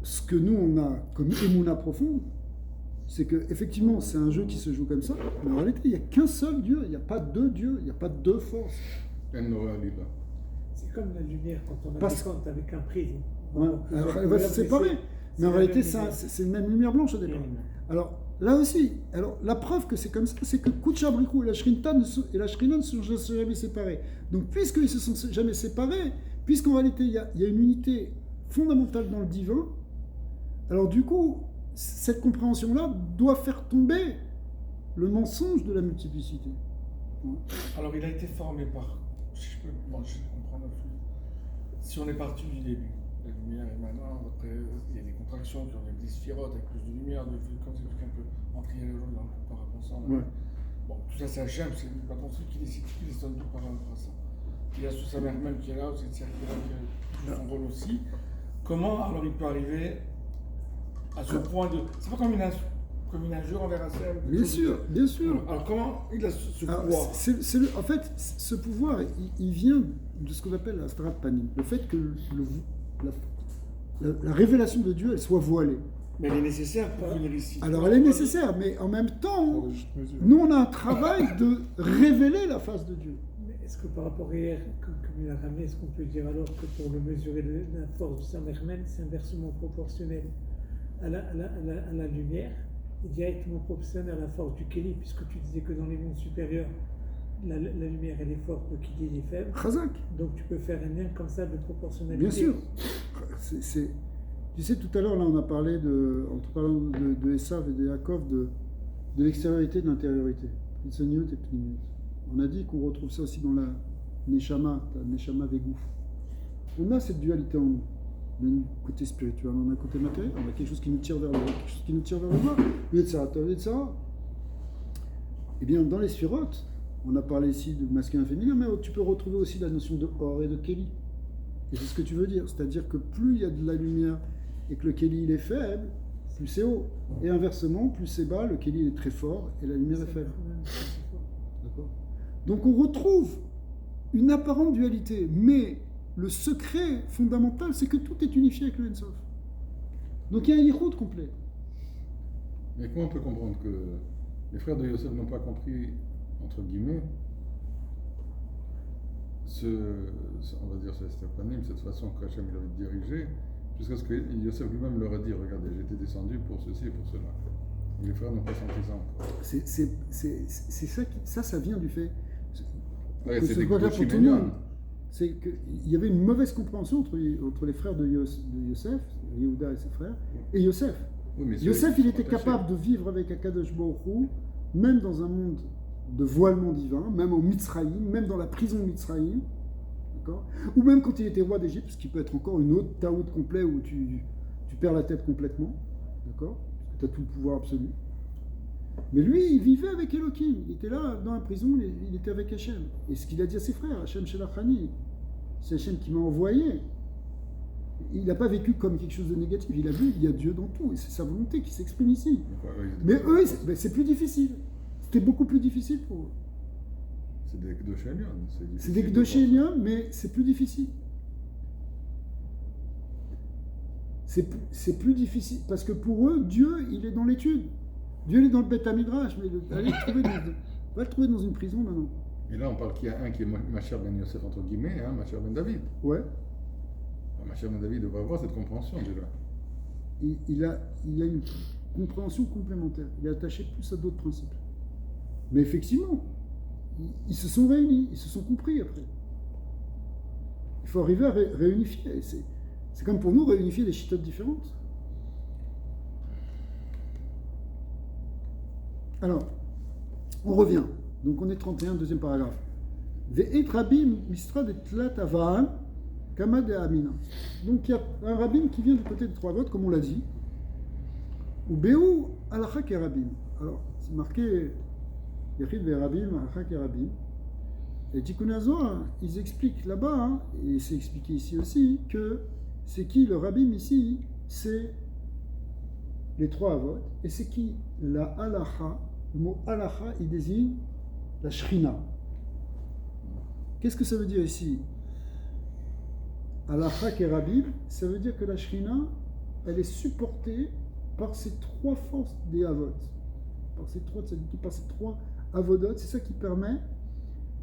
ce que nous, on a comme émouna profonde, c'est qu'effectivement, c'est un jeu qui se joue comme ça, mais en réalité, il n'y a qu'un seul Dieu, il n'y a pas deux dieux, il n'y a pas deux forces. C'est comme la lumière quand on a Parce- des comptes avec un prisme. Ouais, alors, elle va se séparer. Mais en réalité, c'est une même lumière blanche au départ. Alors, là aussi, la preuve que c'est comme ça, c'est que Kutchabrikou et la Shrina ne se sont jamais séparés. Donc, puisqu'ils ne se sont jamais séparés, puisqu'en réalité, il y a une unité fondamentale dans le divin, alors du coup, cette compréhension-là doit faire tomber le mensonge de la multiplicité. Ouais. Alors, il a été formé par... Si je peux... Bon, je comprends le flux. Si on est parti du début, la lumière est maintenant, après, il y a des contractions, puis on a des sphirotes avec plus de lumière, comme c'est un peu en triangle dans le par rapport à ça. Ouais. Bon, tout ça, c'est Hachem, c'est le patron, celui qui décide, qui décide tout par rapport à ça. Il y a sous sa mère même qui est là, c'est Tsirkira qui a son rôle aussi. Comment, alors, il peut arriver à ce point de... C'est pas comme une injure envers Hachem. Bien sûr, bien sûr. Alors, comment il a ce Alors, pouvoir? en fait, ce pouvoir, il vient de ce qu'on appelle la Strat Panim, le fait que la révélation de Dieu, elle soit voilée. Mais elle est nécessaire pour venir ici. Alors elle est nécessaire, mais en même temps, nous on a un travail de révéler la face de Dieu. Mais est-ce que par rapport à hier, comme il a ramené, est-ce qu'on peut dire alors que pour le mesurer la force du Samermen, c'est inversement proportionnel à la lumière et directement proportionnel à la force du Kéli, puisque tu disais que dans les mondes supérieurs, la lumière elle est forte, le Kéli il est faible. Chazak, Donc tu peux faire un lien comme ça de proportionnalité. bien sûr. Tu sais, tout à l'heure, là, on a parlé en parlant de Esav et de Yaakov, de l'extériorité et de l'intériorité. Pnitzoniut et Pnimiut. On a dit qu'on retrouve ça aussi dans la Neshama, Vegouf. On a cette dualité en nous. On a un côté spirituel, on a un côté matériel, on a quelque chose qui nous tire vers le haut, quelque chose qui nous tire vers le bas. Etc. Eh bien, dans les sphirotes, on a parlé ici de masculin et féminin, mais tu peux retrouver aussi la notion de Or et de Kéli. Et c'est ce que tu veux dire, c'est-à-dire que plus il y a de la lumière et que le Kéli il est faible, plus c'est haut. Et inversement, plus c'est bas, le Kéli est très fort et la lumière est faible. D'accord ? Donc on retrouve une apparente dualité, mais le secret fondamental, c'est que tout est unifié avec le Ensof. Donc il y a un yichud complet. Mais comment on peut comprendre que les frères de Yosef n'ont pas compris, entre guillemets, on va dire cette façon qu'Hachem il avait dirigé, jusqu'à ce que Yosef lui-même leur a dit, regardez, j'étais descendu pour ceci et pour cela. Et les frères n'ont pas senti ça encore. C'est ça vient du fait. Ouais, que c'est ce des soit clair Kedoshim pour tout le monde. Elyon. C'est qu'il y avait une mauvaise compréhension entre les frères de Yosef, Yehuda et ses frères, et Yosef. Oui, mais Yosef, ceux il qui sont était attachés. capable de vivre avec Akadosh Baruch Hu, même dans un monde de voilement divin, même en Mitzrayim, même dans la prison de Mitzrayim, d'accord ? Ou même quand il était roi d'Égypte, ce qui peut être encore une autre taout complet où tu perds la tête complètement, d'accord ? Parce que tu as tout le pouvoir absolu. Mais lui, il vivait avec Elohim, il était là dans la prison, il était avec Hachem. Et ce qu'il a dit à ses frères, Hachem Shelachani, c'est Hachem qui m'a envoyé. Il n'a pas vécu comme quelque chose de négatif, il a vu, il y a Dieu dans tout, et c'est sa volonté qui s'exprime ici. Donc, ouais, ils étaient Mais pas eux, d'accord. c'est plus difficile. C'était beaucoup plus difficile pour eux. C'est des Kedoshim Elyon. C'est des Gdoshéliens, mais c'est plus difficile. C'est plus difficile, parce que pour eux, Dieu, il est dans l'étude. Dieu est dans le Beth Midrash, mais allez va le trouver dans une prison maintenant. Et là, on parle qu'il y a un qui est Macher ben Yosef, entre guillemets, et un Macher ben David. Ouais. Macher ben David devrait avoir cette compréhension déjà. Il a une compréhension complémentaire. Il est attaché plus à d'autres principes. Mais effectivement, ils se sont réunis, ils se sont compris après. Il faut arriver à réunifier. C'est comme pour nous réunifier des chitotes différentes. Alors, on revient. Donc on est 31, deuxième paragraphe. Ve'et rabim mistrad et tlat avaan kama de amina. Donc il y a un rabbin qui vient du côté des trois votes, comme on l'a dit. Ou be'u alacha ke rabbin. Alors, c'est marqué Yechid ve'rabim alacha ke rabbin. Et Tikkun HaZohar, ils expliquent là-bas, hein, et c'est expliqué ici aussi, que c'est qui le rabbin ici? C'est les trois votes. Et c'est qui? La halacha. Le mot halacha, il désigne la shrina. Qu'est-ce que ça veut dire ici? Halacha kerabim, ça veut dire que la shrina, elle est supportée par ces trois forces des avot. Par ces trois avodot, c'est ça qui permet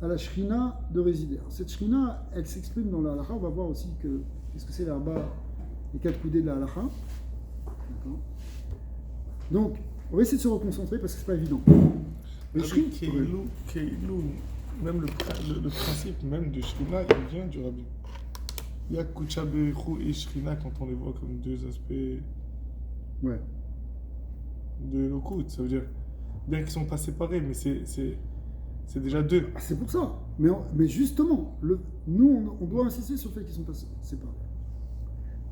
à la shrina de résider. Alors, cette shrina, elle s'exprime dans la halacha. On va voir aussi qu'est-ce que c'est l'arba, les quatre coudées de la halacha. D'accord. Donc, on va essayer de se reconcentrer parce que c'est pas évident. Le Keilou, même le principe même de Shrina, il vient du Rabbi. Il y a Kuchaberu et Shrina quand on les voit comme deux aspects Ouais. de Lokut. Ça veut dire, bien qu'ils ne sont pas séparés, mais c'est déjà deux. Ah, c'est pour ça. Mais justement, nous, on doit insister sur le fait qu'ils sont pas séparés.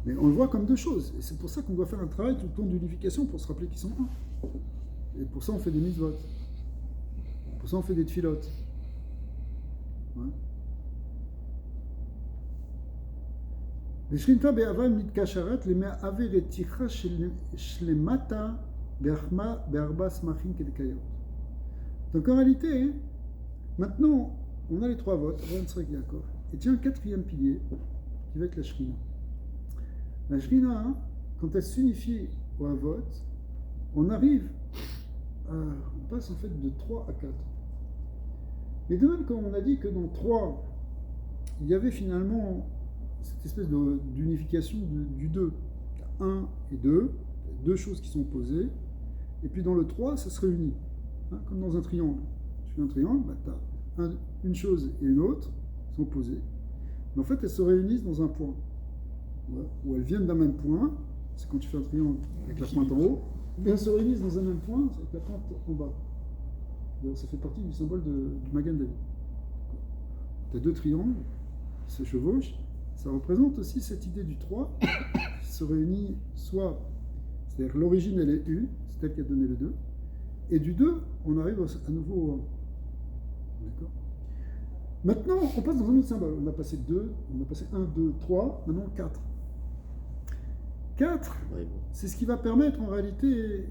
Mais on le voit comme deux choses. Et c'est pour ça qu'on doit faire un travail tout le temps d'unification pour se rappeler qu'ils sont un. Et pour ça, on fait des mitzvot. Pour ça, on fait des tfilotes. Ouais. V'shrinta be'aval mitkasharat le'me'ave reticha shlemata be'arba smachim kedekayot. Donc en réalité, maintenant, on a les trois votes, Aaron, Yitzhak, Yaakov. Et tiens, un quatrième pilier, qui va être la shrina. La shrina, quand elle s'unifie au vote, on arrive on passe en fait de 3 à 4. Mais de même, comme on a dit que dans 3, il y avait finalement cette espèce d'unification du 2. 1 et 2, deux choses qui sont opposées. Et puis dans le 3, ça se réunit. Hein, comme dans un triangle. Tu fais un triangle, bah, tu as une chose et une autre, sont opposées. Mais en fait, elles se réunissent dans un point. Ouais, où elles viennent d'un même point, c'est quand tu fais un triangle avec la pointe en haut, ou bien elles se réunissent dans un même point avec la pointe en bas. Donc, ça fait partie du symbole du Magan David. Tu as deux triangles qui se chevauchent. Ça représente aussi cette idée du 3 qui se réunit soit, c'est-à-dire l'origine elle est 1, c'est elle qui a donné le 2, et du 2, on arrive à nouveau au 1. D'accord. Maintenant, on passe dans un autre symbole. On a passé 2, on a passé 1, 2, 3, maintenant 4. 4, Oui. c'est ce qui va permettre en réalité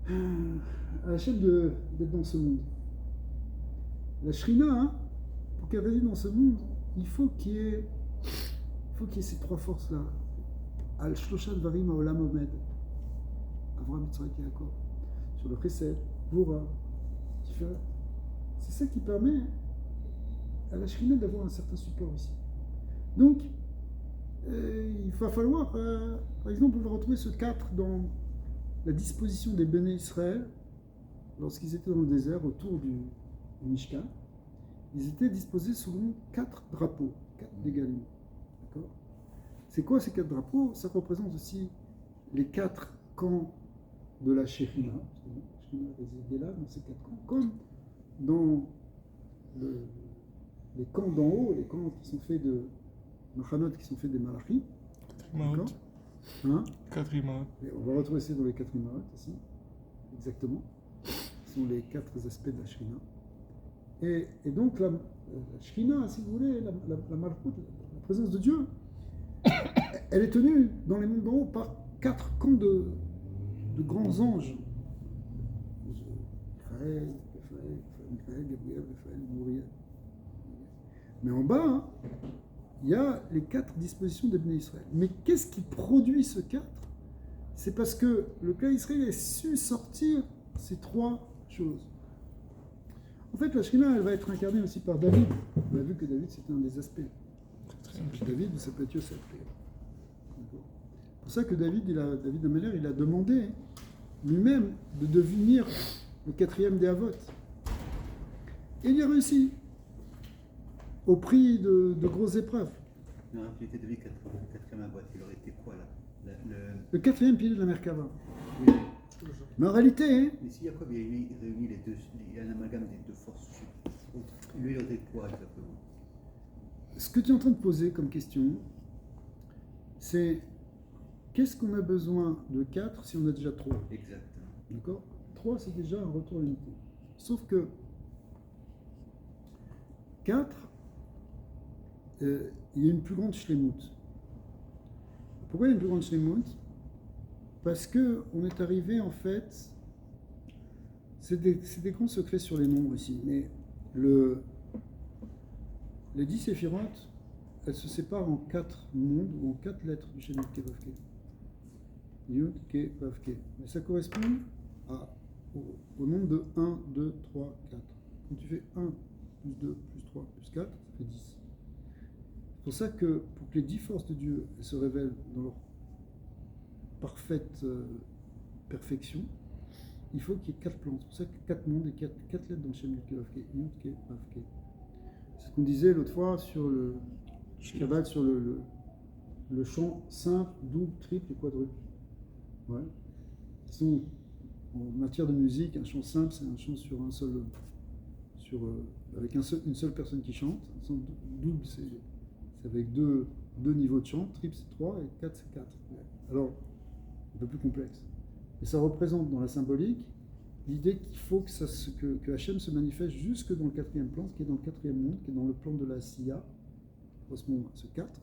à la chaîne d'être dans ce monde. La Shrina, hein, pour qu'elle réside dans ce monde, il faut qu'il y ait ces trois forces-là. Al-Shlosha Dvarim Haolam Omed. Avraham, Yitzhak, Yaakov. Sur le Chesed, Vora, Tiferet. C'est ça qui permet à la Shrina d'avoir un certain support ici. Donc, il va falloir, par exemple, on va retrouver ce 4 dans la disposition des Béné Israël, lorsqu'ils étaient dans le désert, autour du Mishkan. Ils étaient disposés selon 4 drapeaux, 4 dégalim. D'accord ? C'est quoi ces 4 drapeaux ? Ça représente aussi les 4 camps de la Shekhinah. La Shekhinah résidait là, dans ces 4 camps, comme dans les camps d'en haut, les camps qui sont faits de Machanot, qui sont faits des Malachim. 4 imaot. Hein ? 4 imaot. On va retrouver ça dans les 4 imaot ici, exactement. Ce sont les 4 aspects de la Shekhinah. Et donc la Shekhinah, si vous voulez, la Malchut, la présence de Dieu, elle est tenue dans les mondes d'en haut par 4 camps de grands anges. Michael, Gabriel, Raphaël, Mouriel. Mais en bas, hein, il y a les 4 dispositions des Bnei Israël. Mais qu'est-ce qui produit ce 4 ? c'est parce que le clan Israël a su sortir ces trois choses. En fait, la Shekhinah, elle va être incarnée aussi par David. On a vu que David, c'était un des aspects. David, ça peut être Yosef. C'est pour ça que David Ameller, il a demandé lui-même de devenir le quatrième des Havot. Et il y a réussi, au prix de grosses épreuves. Non, il était devenu quatrième Havot. Il aurait été quoi là? Le quatrième pilier de la Merkava. Oui. Mais en réalité, hein, Mais si Jacob il réunit les deux, il y a un amalgame des deux forces. Lui, il aurait quoi exactement? ce que tu es en train de poser comme question, c'est qu'est-ce qu'on a besoin de 4 si on a déjà 3? Exactement. D'accord? 3, c'est déjà un retour à l'unité. Sauf que 4, il y a une plus grande shlemut. Pourquoi il y a une plus grande shlemut? Parce qu'on est arrivé, en fait, c'est des grands secrets sur les nombres ici, mais les 10 séphirotes, elles se séparent en 4 mondes ou en 4 lettres du schéma de Vav Ke. Yud, Ke, Vav, Ke. Mais ça correspond au nombre de 1, 2, 3, 4. Quand tu fais 1 plus 2 plus 3 plus 4, ça fait 10. C'est pour ça que pour que les 10 forces de Dieu elles se révèlent dans leur parfaite perfection, il faut qu'il y ait 4 plans. C'est pour ça que 4 mondes et 4 lettres dans le schéma de Vav Ke. Yud, Ke, Vav, Ke. C'est ce qu'on disait l'autre fois sur le Shabbat, sur le chant simple, double, triple et quadruple. Ouais. En matière de musique, un chant simple, c'est un chant sur un seul, avec une seule personne qui chante. Un chant double, c'est avec deux niveaux de chant. Triple, c'est 3 et 4, c'est 4. Alors, un peu plus complexe. Et ça représente dans la symbolique l'idée qu'il faut que Hachem se manifeste jusque dans le 4e plan, ce qui est dans le 4e monde, qui est dans le plan de la Siya, correspond à ce 4.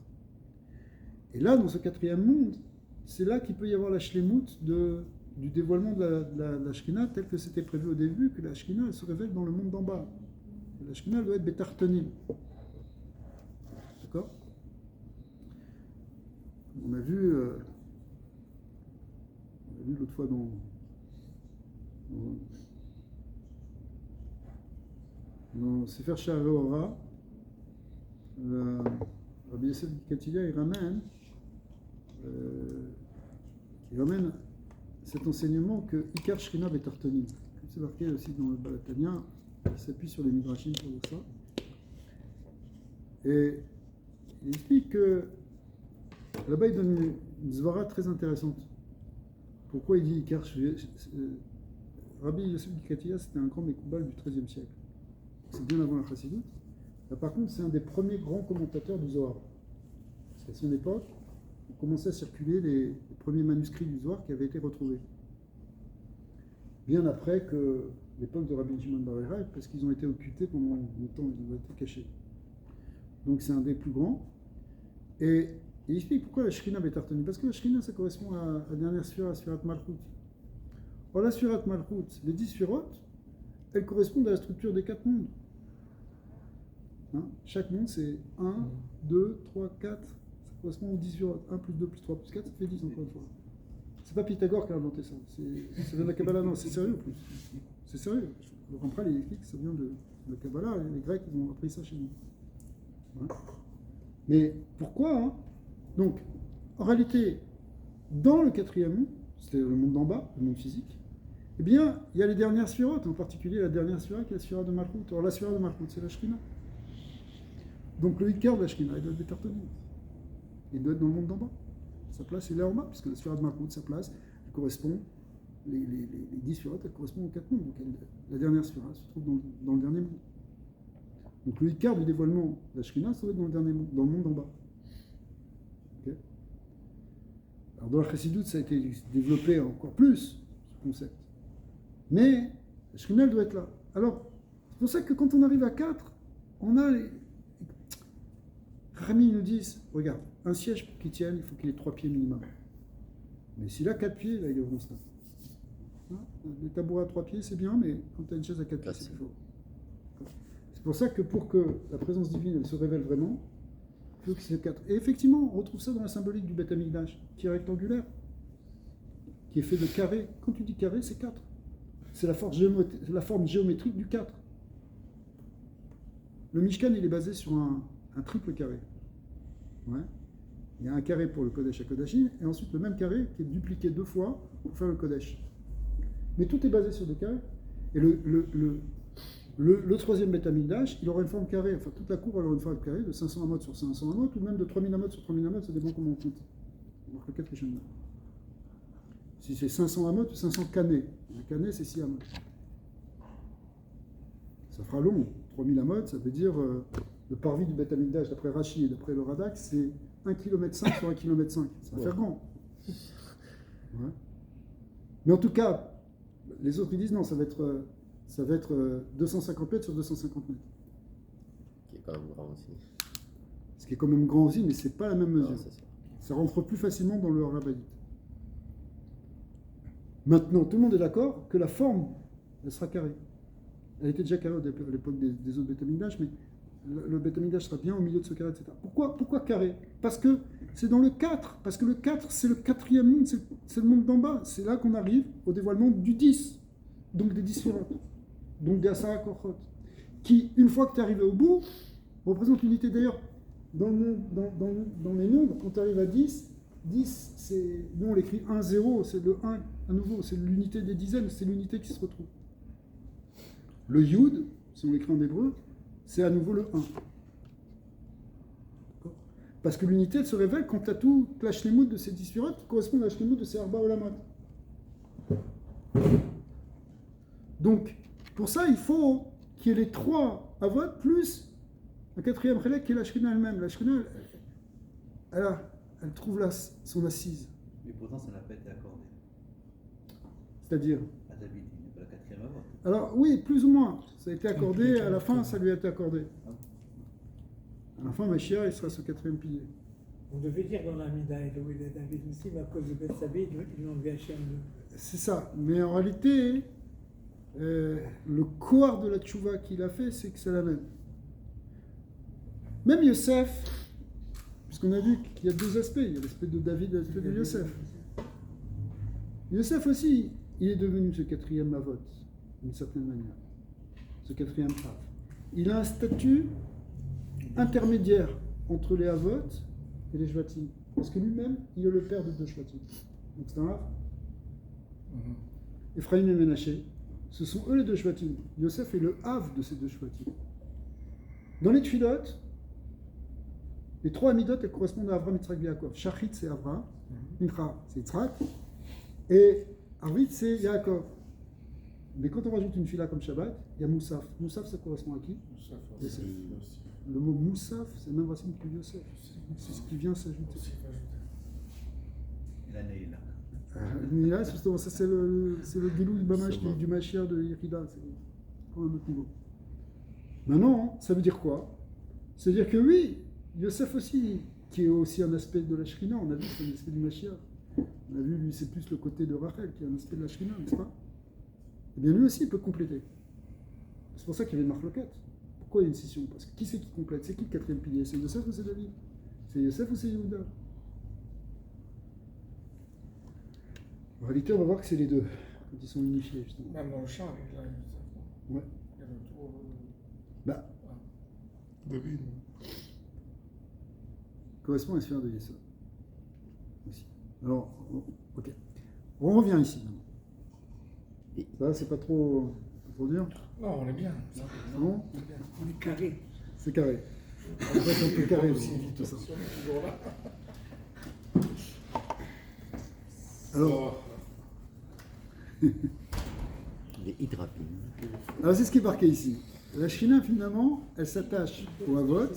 Et là, dans ce 4e monde, c'est là qu'il peut y avoir la shlemut du dévoilement de la Shekhinah, tel que c'était prévu au début, que la Shekhinah elle se révèle dans le monde d'en bas. La Shekhinah elle doit être Betartonim. D'accord? On a vu l'autre fois dans Sefer Sha'arei Ora, Rabbi Yosef Katilia, il ramène cet enseignement que Ikar Shekhinah Betartonim. Comme c'est marqué aussi dans le Balatania, il s'appuie sur les Midrashim pour dire ça. Et il explique que là-bas il donne une zvara très intéressante. Pourquoi il dit Ikar Shekhinah? Rabbi Yosef Katilia, c'était un grand Mekoubal du XIIIe siècle. C'est bien avant la Chassidut. Là, par contre, c'est un des premiers grands commentateurs du Zohar. Parce qu'à son époque, on commençait à circuler les premiers manuscrits du Zohar qui avaient été retrouvés. Bien après que l'époque de Rabbi Shimon bar Yochai, parce qu'ils ont été occultés pendant longtemps, ils ont été cachés. Donc c'est un des plus grands. Et il explique pourquoi la Shekhinah Betartonim. Parce que la Shekhinah, ça correspond à la dernière sphère, la Sphirat Malchut. Or la Sphirat Malchut, les 10 sphirotes, elles correspondent à la structure des 4 mondes. Hein? Chaque monde, c'est 1, 2, 3, 4. Ça correspond aux 10 sphirotes. 1 plus 2 plus 3 plus 4, ça fait 10 encore une fois. C'est pas Pythagore qui a inventé ça. Ça vient de la Kabbalah, non, c'est sérieux en plus. C'est sérieux. Le Rampral, il explique que ça vient de la Kabbalah. Les Grecs, ils ont appris ça chez nous. Hein? Mais pourquoi hein? Donc, en réalité, dans le 4e monde, c'est le monde d'en bas, le monde physique, eh bien, il y a les dernières sphirotes, en particulier la dernière sphira qui est la sphira de Malchut. Alors la sphira de Malchut, c'est la Shekhinah. Donc le Ikar de la Shekhinah, il doit être Betartonim. Il doit être dans le monde d'en bas. Sa place, il est en bas, puisque la sphira de Malchut, sa place, elle correspond, les 10 sphirotes, elles correspondent aux 4 mondes. Donc la dernière sphira se trouve dans le dernier monde. Donc le Ikar du dévoilement de la Shekhinah, ça doit être dans le dernier monde, dans le monde d'en bas. Okay. Alors dans la Chassidut, ça a été développé encore plus, ce concept. Mais la Shekhinah, elle doit être là. Alors, c'est pour ça que quand on arrive à 4, on a les... Rami nous disent, regarde, un siège pour qu'il tienne, il faut qu'il ait 3 pieds minimum. Mais s'il a 4 pieds, là, il est au bon stade. Hein? Les tabourets à 3 pieds, c'est bien, mais quand tu as une chaise à 4 pieds, c'est plus fort. C'est pour ça que pour que la présence divine, elle se révèle vraiment, il faut qu'il y ait 4. Et effectivement, on retrouve ça dans la symbolique du Beth Amikdash, qui est rectangulaire. qui est fait de carrés. Quand tu dis carré, c'est 4. C'est la forme géométrique du 4. Le Mishkan, il est basé sur un triple carré. Ouais. Il y a un carré pour le Kodesh HaKodashim, et ensuite le même carré qui est dupliqué 2 fois pour faire le Kodesh. Mais tout est basé sur des carrés. Et le troisième Beth Amikdash, il aura une forme carrée. Enfin, toute la cour elle aura une forme carrée de 500 amot sur 500 amot, ou même de 3000 amot sur 3000 amot, ça dépend comment on compte. Donc le 4 Rishon. Si c'est 500 amot ou 500 canets. Un canet, c'est 6 amot. Ça fera long. 3000 amot, ça veut dire le parvis du Beth Amikdash, d'après Rashi et d'après le Radak, c'est 1,5 km sur 1,5 km. Ça va faire grand. Ouais. Mais en tout cas, les autres ils disent non, ça va être 250 mètres sur 250 mètres. Qui est quand même grand aussi. Ce qui est quand même grand aussi, mais c'est pas la même mesure. Non, c'est ça. Ça rentre plus facilement dans le rabbinite. Maintenant, tout le monde est d'accord que la forme, elle sera carrée. Elle était déjà carrée à l'époque des autres Beth Amikdash, mais le Beth Amikdash sera bien au milieu de ce carré, etc. Pourquoi carré? Parce que c'est dans le 4. Parce que le 4, c'est le 4e monde, c'est le monde d'en bas. C'est là qu'on arrive au dévoilement du 10. Donc des 10 Sphirot. Donc des Asara Korchot. Qui, une fois que tu es arrivé au bout, représente l'unité. D'ailleurs, dans les nombres, quand tu arrives à 10, c'est, nous on l'écrit 1, 0, c'est le 1 à nouveau, c'est l'unité des dizaines, c'est l'unité qui se retrouve. Le Yud, si on l'écrit en hébreu, c'est à nouveau le 1. Parce que l'unité, elle se révèle quand tu as tout l'Hashlemut de ces 10 Sphirot qui correspondent à l'Hashlemut de ces Arba Olamot. Donc, pour ça, il faut qu'il y ait les 3 Avot plus un 4e Chelek qui est la Shrina elle-même. La Shrina, elle trouve là son assise. Mais pourtant, ça n'a pas été accordé. C'est-à-dire À David, il n'est pas la 4e avant. alors, oui, plus ou moins. Ça a été accordé, à la fin, ça lui a été accordé. À la fin, Mashiach, il sera ce 4e pilier. On devait dire dans la Mida Elohim et David aussi, mais à cause de Bethsabée, ils l'ont enlevé Hachem. C'est ça. Mais en réalité, le corps de la tchouva qu'il a fait, c'est que c'est la même. Même Yosef, puisqu'on a vu qu'il y a 2 aspects, il y a l'aspect de David et l'aspect de Yosef. Yosef aussi, il est devenu ce 4e avot, d'une certaine manière. Ce 4e av. Il a un statut intermédiaire entre les avot et les shvatim. Parce que lui-même, il est le père de 2 shvatim. Donc c'est un av. Ephraim et Ménaché, ce sont eux les 2 shvatim. Yosef est le av de ces 2 shvatim. Dans les tfilot, les 3 amidot, elles correspondent à Avraham, Yitzhak et Yaakov. Shachit, c'est Avraham. Mincha, c'est Yitzhak. Et Arvit, c'est Yaakov. Mais quand on rajoute une fila comme Shabbat, il y a Moussaf. Moussaf, ça correspond à qui? Yosef. Le mot Moussaf, c'est la même racine que Yosef. C'est ce qui vient s'ajouter. Et la Neila. Là, justement, ça c'est le Gilou du Mashiach de Yerida. C'est encore un autre niveau. Maintenant, ça veut dire quoi? Ça veut dire que oui, Yosef aussi, qui est aussi un aspect de la Shrina, on a vu, c'est un aspect du Mashiach. On a vu, lui, c'est plus le côté de Rachel, qui est un aspect de la Shrina, n'est-ce pas? Eh bien, lui aussi, il peut compléter. C'est pour ça qu'il y avait une marloquette. Pourquoi il y a une scission? Parce que qui c'est qui complète? C'est qui le 4e pilier? C'est Yosef ou c'est David? C'est Yosef ou c'est Yehuda? En réalité, on va voir que c'est les 2, quand ils sont unifiés, justement. Même dans le char, il a une. Ouais. Il y a le tour. Bah, David. correspond à la sphère de Yesod. Aussi. Alors, ok. On revient ici maintenant. Ça, c'est pas trop dur? Non, on est bien. Non? On est bien. On est carré. C'est carré. En fait, on peut carré aussi aussi. vite. Tout ça. On est toujours là. Alors, Les hydrapines. c'est ce qui est marqué ici. La Shrina, finalement, elle s'attache au Havot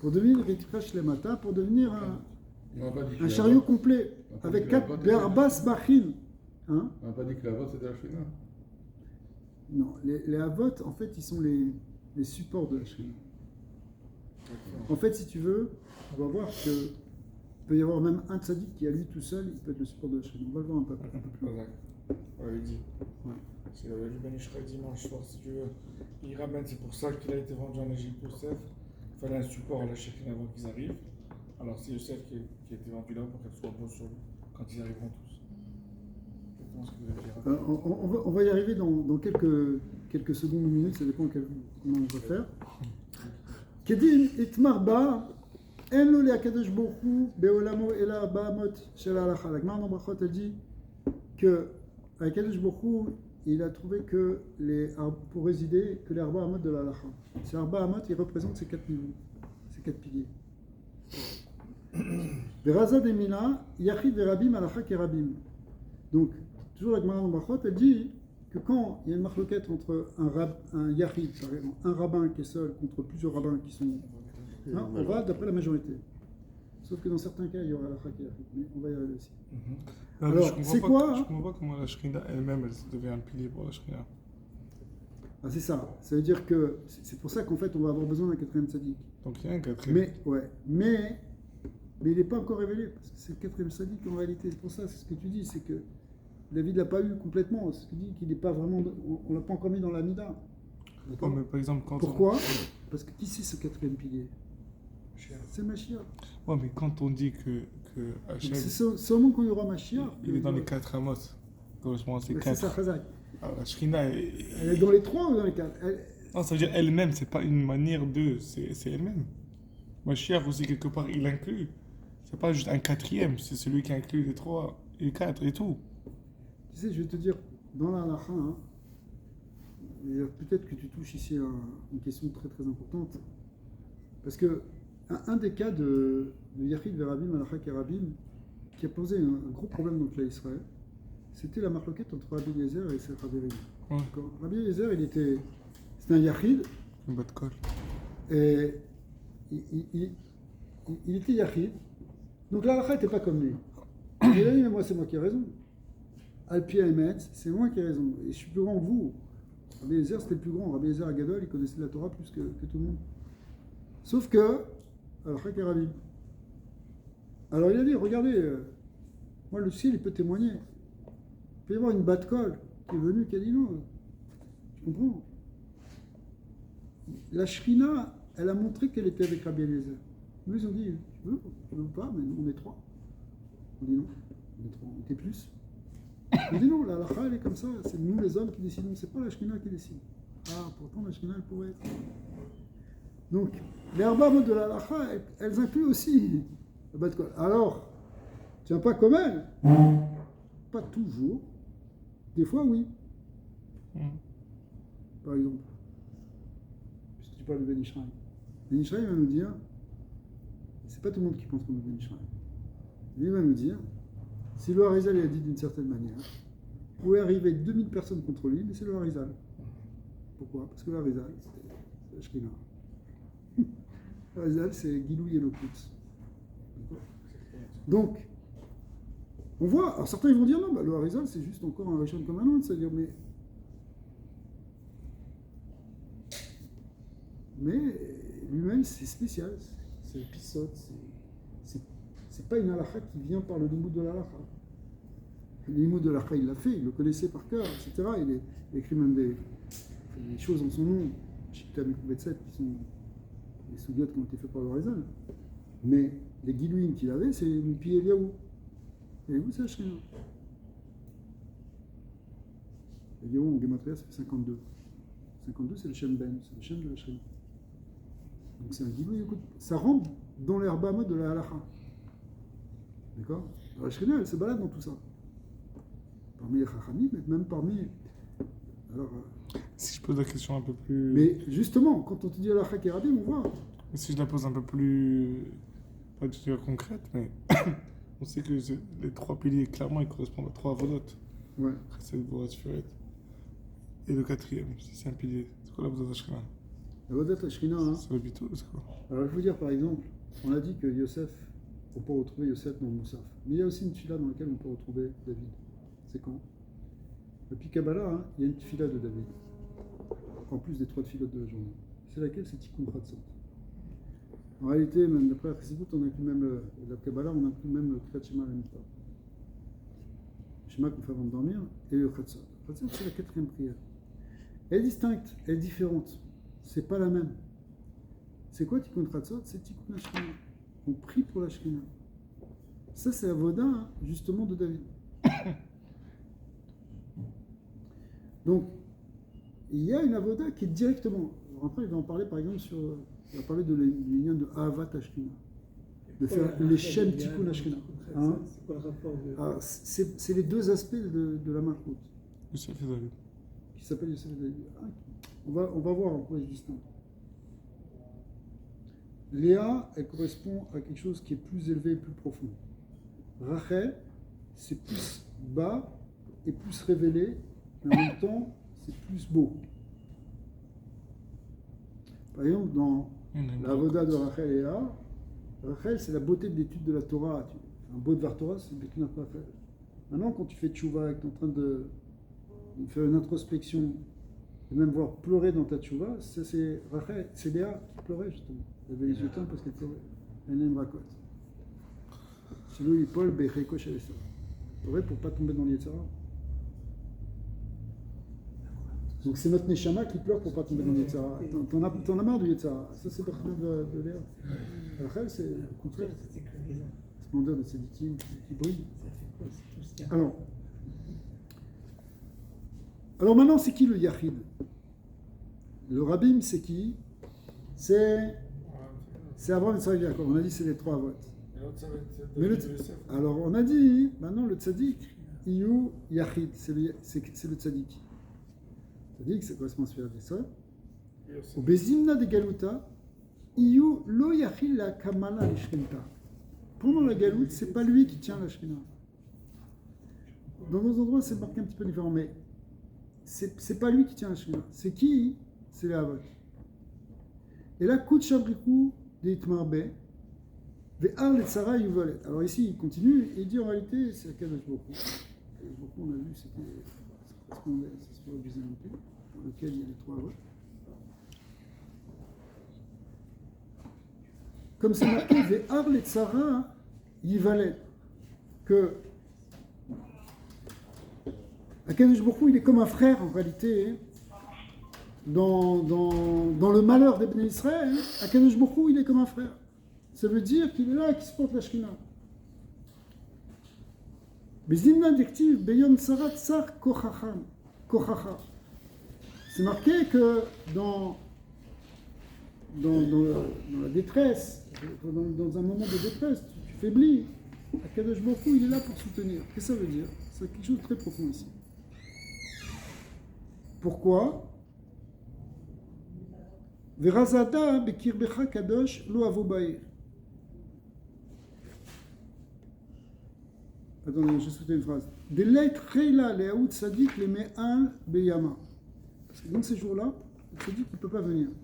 pour devenir Ritkash le matin, pour devenir un chariot complet, avec 4 Berbas Bachin. Hein? On n'a pas dit que la vote c'était la Shrina. Non, les Havot, en fait, ils sont les supports de la Shrina. En fait, si tu veux, on va voir que peut y avoir même un tzaddik qui, à lui tout seul, il peut être le support de la Shrina. On va le voir un peu plus. Exact. On l'avait dit. Ouais. C'est le Ben Ishraï dimanche soir, si tu veux. Il ramène, c'est pour ça qu'il a été vendu en Égypte, Yosef. Il fallait un support à la Shekinah avant qu'ils arrivent. Alors c'est Yosef qui a été vendu là pour qu'elle soit beau sur lui quand ils arriveront tous. exactement ce que vous avez dit. On va y arriver dans quelques secondes ou minutes, ça dépend comment on va faire. Kedim itmarba en lo le'akadosh baruch hu be'olamo ela arba'a amot shel halacha. La Gemara dans Brachot a dit que Akadosh Baruch Hu, il a trouvé que pour résider que les arba'a amot de la halacha. Ces arba'a amot, ils représentent ces 4 niveaux, ces 4 piliers. Veraza demina yachid verabim halacha kerabim. Donc toujours la Gemara dans Brachot, elle dit que quand il y a une marloquette entre un yachid, par exemple, un rabbin qui est seul contre plusieurs rabbins qui sont, hein, on va d'après la majorité. Sauf que dans certains cas, il y aura la yachid, mais on va y arriver aussi. Non, Alors, je comprends c'est pas, quoi, je hein? comprends pas comment la Shrina elle-même, elle devient un pilier pour la Shrina. Ah, c'est ça. Ça veut dire que c'est pour ça qu'en fait, on va avoir besoin d'un 4e sadique. Donc il y a un quatrième. Mais il n'est pas encore révélé parce que c'est le 4e sadique en réalité. C'est pour ça, c'est ce que tu dis, c'est que David l'a pas eu complètement. C'est ce qu'il dit qu'il n'est pas vraiment, on l'a pas encore mis dans l'Amida. Oh, mais par exemple, quand Pourquoi? Parce que qui c'est ce 4e pilier? C'est Mashiach. Ouais, mais quand on dit que Hachem, C'est seulement quand il y aura Mashiach. il est dans les 4 amos, correspond à ces C'est 4. ça, Chazak. Alors, la Shrina, Elle est dans les 3 ou dans les 4? non, ça veut dire elle-même, c'est pas une manière de, c'est elle-même. Mashiach aussi, quelque part, il inclut. C'est pas juste un 4e, c'est celui qui inclut les 3 et 4 et tout. Tu sais, je vais te dire, dans la halakha, hein, peut-être que tu touches ici à une question très très importante. Parce que un des cas de Yachid Verabim, Halakha Kerabim, qui a posé un gros problème dans le Klal Israël, c'était la marloquette entre Rabbi Eliezer et Rabbi Rina. Ouais. Rabbi Eliezer, c'était un Yachid, Une botte colle. et il était Yachid, donc la halakha n'était pas comme lui. Il a dit, mais moi c'est moi qui ai raison. Al-Pi Emetz, c'est moi qui ai raison, et je suis plus grand que vous. Rabbi Eliezer c'était le plus grand, Rabbi Eliezer Agadol, il connaissait la Torah plus que tout le monde. Sauf que, halakha Kerabim. Alors il a dit, regardez, moi le ciel il peut témoigner. Il peut y avoir une batte colle qui est venue, qui a dit non, tu comprends? La Shrina, elle a montré qu'elle était avec Rabbi Eliezer. Nous ils ont dit, tu veux pas, mais nous on est 3. On dit non, on est 3, on était plus. On dit non, la halakha elle est comme ça, c'est nous les hommes qui décidons, c'est pas la Shrina qui décide. Ah, pourtant la Shrina elle pourrait être. Donc, les arba'a amot de la halakha, elles incluent aussi la batte colle. Alors, tiens pas comme elle. Pas toujours. Des fois, oui. Par exemple, puisque tu parles de Ben Ishraï. Ben Ishraï va nous dire, c'est pas tout le monde qui pense comme Ben Ishraï. Lui va nous dire, si le Harizal a dit d'une certaine manière, il pouvait arriver 2000 personnes contre lui, mais c'est le Harizal. Pourquoi? Parce que le Harizal, c'est la Shrina. Le Harizal, c'est Gilou Yelokut. Donc, on voit, alors certains ils vont dire non, bah, le Harizal c'est juste encore un Rishon comme un autre, c'est-à-dire, mais lui-même c'est spécial, c'est épisode, c'est pas une halakha qui vient par le limoud de la halakha. Le limoud de la halakha il l'a fait, il le connaissait par cœur, etc. Il a écrit même des choses en son nom, Shikta Mikubetset, qui sont des sougiotes qui ont été faits par le Harizal. Mais les guilouines qu'il avait, c'est Mipi Eliaou. Et vous, c'est la Shrina. Eliaou en Gematria, ça fait 52. 52, c'est le Shem Ben, c'est le Shem de la Shrina. Donc c'est un guilouin, écoute, ça rentre dans les arba'a amot de la halakha. D'accord? La Shrina, elle se balade dans tout ça. Parmi les Chachamim, même parmi. Alors. Si je pose la question un peu plus. Mais justement, quand on te dit halakha Kerabim, on voit. Si je la pose un peu plus. Pas du tout concrète, mais. On sait que les 3 piliers, clairement, ils correspondent à 3 avodotes. Ouais. C'est le Borat Furet. Et le 4e, si c'est un pilier. C'est quoi la Borat Shrina? La Vodat Shrina, hein. C'est le bitou, c'est quoi? Alors je vais vous dire par exemple, on a dit que Yosef, on peut retrouver Yosef dans le Moussaf. Mais il y a aussi une tfila dans laquelle on peut retrouver David. C'est quand? Depuis Kabbalah, hein, il y a une tfila de David. En plus des 3 tfilotes de la journée. C'est laquelle? C'est Tikkun Chatzot. En réalité, même d'après la Chassidut, on inclut même la Kabbalah, on inclut même le Kriyat Shema Lemita. Shema qu'on fait avant de dormir, et le Chatzot. Chatzot, c'est la 4e prière. Elle est distincte, elle est différente. C'est pas la même. C'est quoi Tikkun Chatzot? C'est Tikkun HaShrina. On prie pour la Shrina. Ça, c'est la Voda, hein, justement, de David. Donc, il y a une avoda qui est directement. Après, il va en parler par exemple il va parler de l'union de Ahavat Ashkina, de faire les Shem Tikkun Ashkina. Hein? C'est quoi le rapport de... Alors, c'est les deux aspects de la Malchut Yosef et David. qui s'appelle Yosef et David. On va voir en quoi ils se distinguent. Léa, elle correspond à quelque chose qui est plus élevé, plus profond. Rachel, c'est plus bas et plus révélé, mais en même temps, c'est plus beau. Par exemple, dans la Avoda de Rachel et Léa, Rachel, c'est la beauté de l'étude de la Torah. Un beau de Torah, c'est Bekinat Rachel. Maintenant, quand tu fais tchouva et que tu es en train de faire une introspection, et même voir pleurer dans ta tchouva, ça c'est Rachel, c'est Léa qui pleurait justement. Elle avait les yeux teints parce qu'elle pleurait. Elle aime Rakot. Sinon, il Paul Becheko chez ça. Pleurer pour ne pas tomber dans l'Yetzara. Donc c'est notre Neshama qui pleure pour ne pas tomber dans l'Yetzara. T'en as marre du Yetzara. Ça c'est Bechina de Léa. Rachel, c'est au contraire. Splendeur de Tzadikim qui brille. Alors maintenant, c'est qui le Yachid? Le Rabbim, c'est qui? C'est Abraham, Yitzhak, Yaakov. On a dit c'est les trois votes. Mais alors on a dit, maintenant le Tzadik, Iyu Yachid, c'est le Tzadik. Tzadik, ça correspond à Sphira d'Israël. Au Bezimna de Galuta, Iyu Lo Yachid la Kamala Lishrinta. Pendant la Galoute, c'est pas lui qui tient la Shrina. Dans d'autres endroits, c'est marqué un petit peu différent, mais c'est pas lui qui tient la Shrina. C'est qui? C'est les Havot. Et là, Kout Shabrikou de Itmarbe, Ve'ar le Tzara Yuvalet. Alors ici, il continue, et il dit en réalité, c'est Akadosh Baruch Hu. Akadosh Baruch Hu, on a vu, ça correspondait à ce sport byzantin, dans lequel il y a les trois Havot. Comme c'est marqué, Ve'ar le Tzara Yuvalet, que Akadosh Baruch Hu, il est comme un frère en réalité. Dans le malheur des Bnei Israël, Akadosh Baruch Hu, il est comme un frère. Ça veut dire qu'il est là, qui supporte la Shekhinah. Bezimna dictive Beyom Tsarat Tsar Kochacha. C'est marqué que dans la détresse, dans un moment de détresse, tu faiblis. Akadosh Baruch Hu, il est là pour soutenir. Qu'est-ce que ça veut dire? C'est quelque chose de très profond ici. Pourquoi? Verazada bekirbecha kadosh lo avobair. Attendez, je souhaitais une phrase. Des lettres reila leaout sadik les me'al beyama. Parce que dans ces jours-là, le sadik ne peut pas venir. Le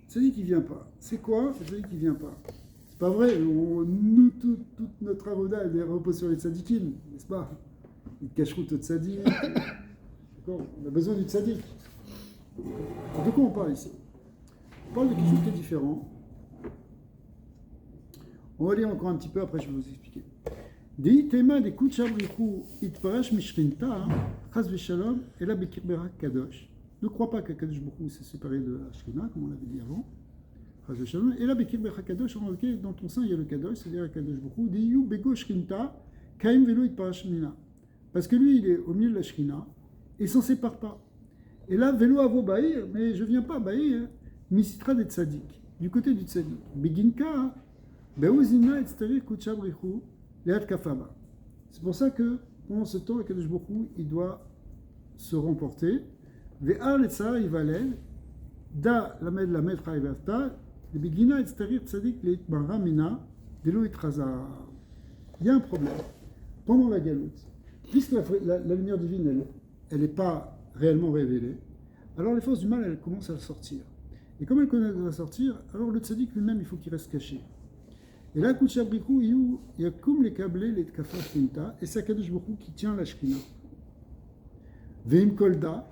sadik il vient pas. C'est quoi? Le sadik il vient pas. C'est pas vrai. Nous, toute notre avoda elle repose sur les tzadikim, n'est-ce pas? Les cacheroutes de tzadik. D'accord? On a besoin du tzadik. De quoi on parle ici? On parle de quelque chose qui est différent. On va lire encore un petit peu, après je vais vous expliquer. Dei tema de kuchabriku itparash mishrinta chas v'shalom ela bekirbera kadosh. Ne crois pas qu'Akadosh Baruch Hu s'est séparé de la Shrina, comme on l'avait dit avant. Chas v'shalom ela bekirbera kadosh. En réalité, dans ton sein il y a le kadosh, c'est-à-dire Akadosh Baruch Hu. Deiyu bego shrinta kaim velo itparash mina. Parce que lui, il est au milieu de la Shrina et il s'en sépare pas. Et là, vélo avo baïr, mais je viens pas baïr, misitra des tzadik, du côté du tzadik. Beginka, beouzina et tztari kuchabrichu, leat kafaba. C'est pour ça que pendant ce temps, Akadosh Baruch Hu, il doit se remporter. Ve'ar le tzara yivalel, da lamed lamed chayvavta, le begina et tztari tzadik leit barra mina, delo itraza. Il y a un problème. Pendant la galoute, puisque la lumière divine, elle n'est pas réellement révélée, alors les forces du mal, elles commencent à sortir. Et comme elles commencent à sortir, alors le tzaddik lui-même, il faut qu'il reste caché. Et là, Kuchabriku, il y a comme les câblés, les tkafar finta, et c'est Akadosh Baruch Hu qui tient la shkina. Veim kolda,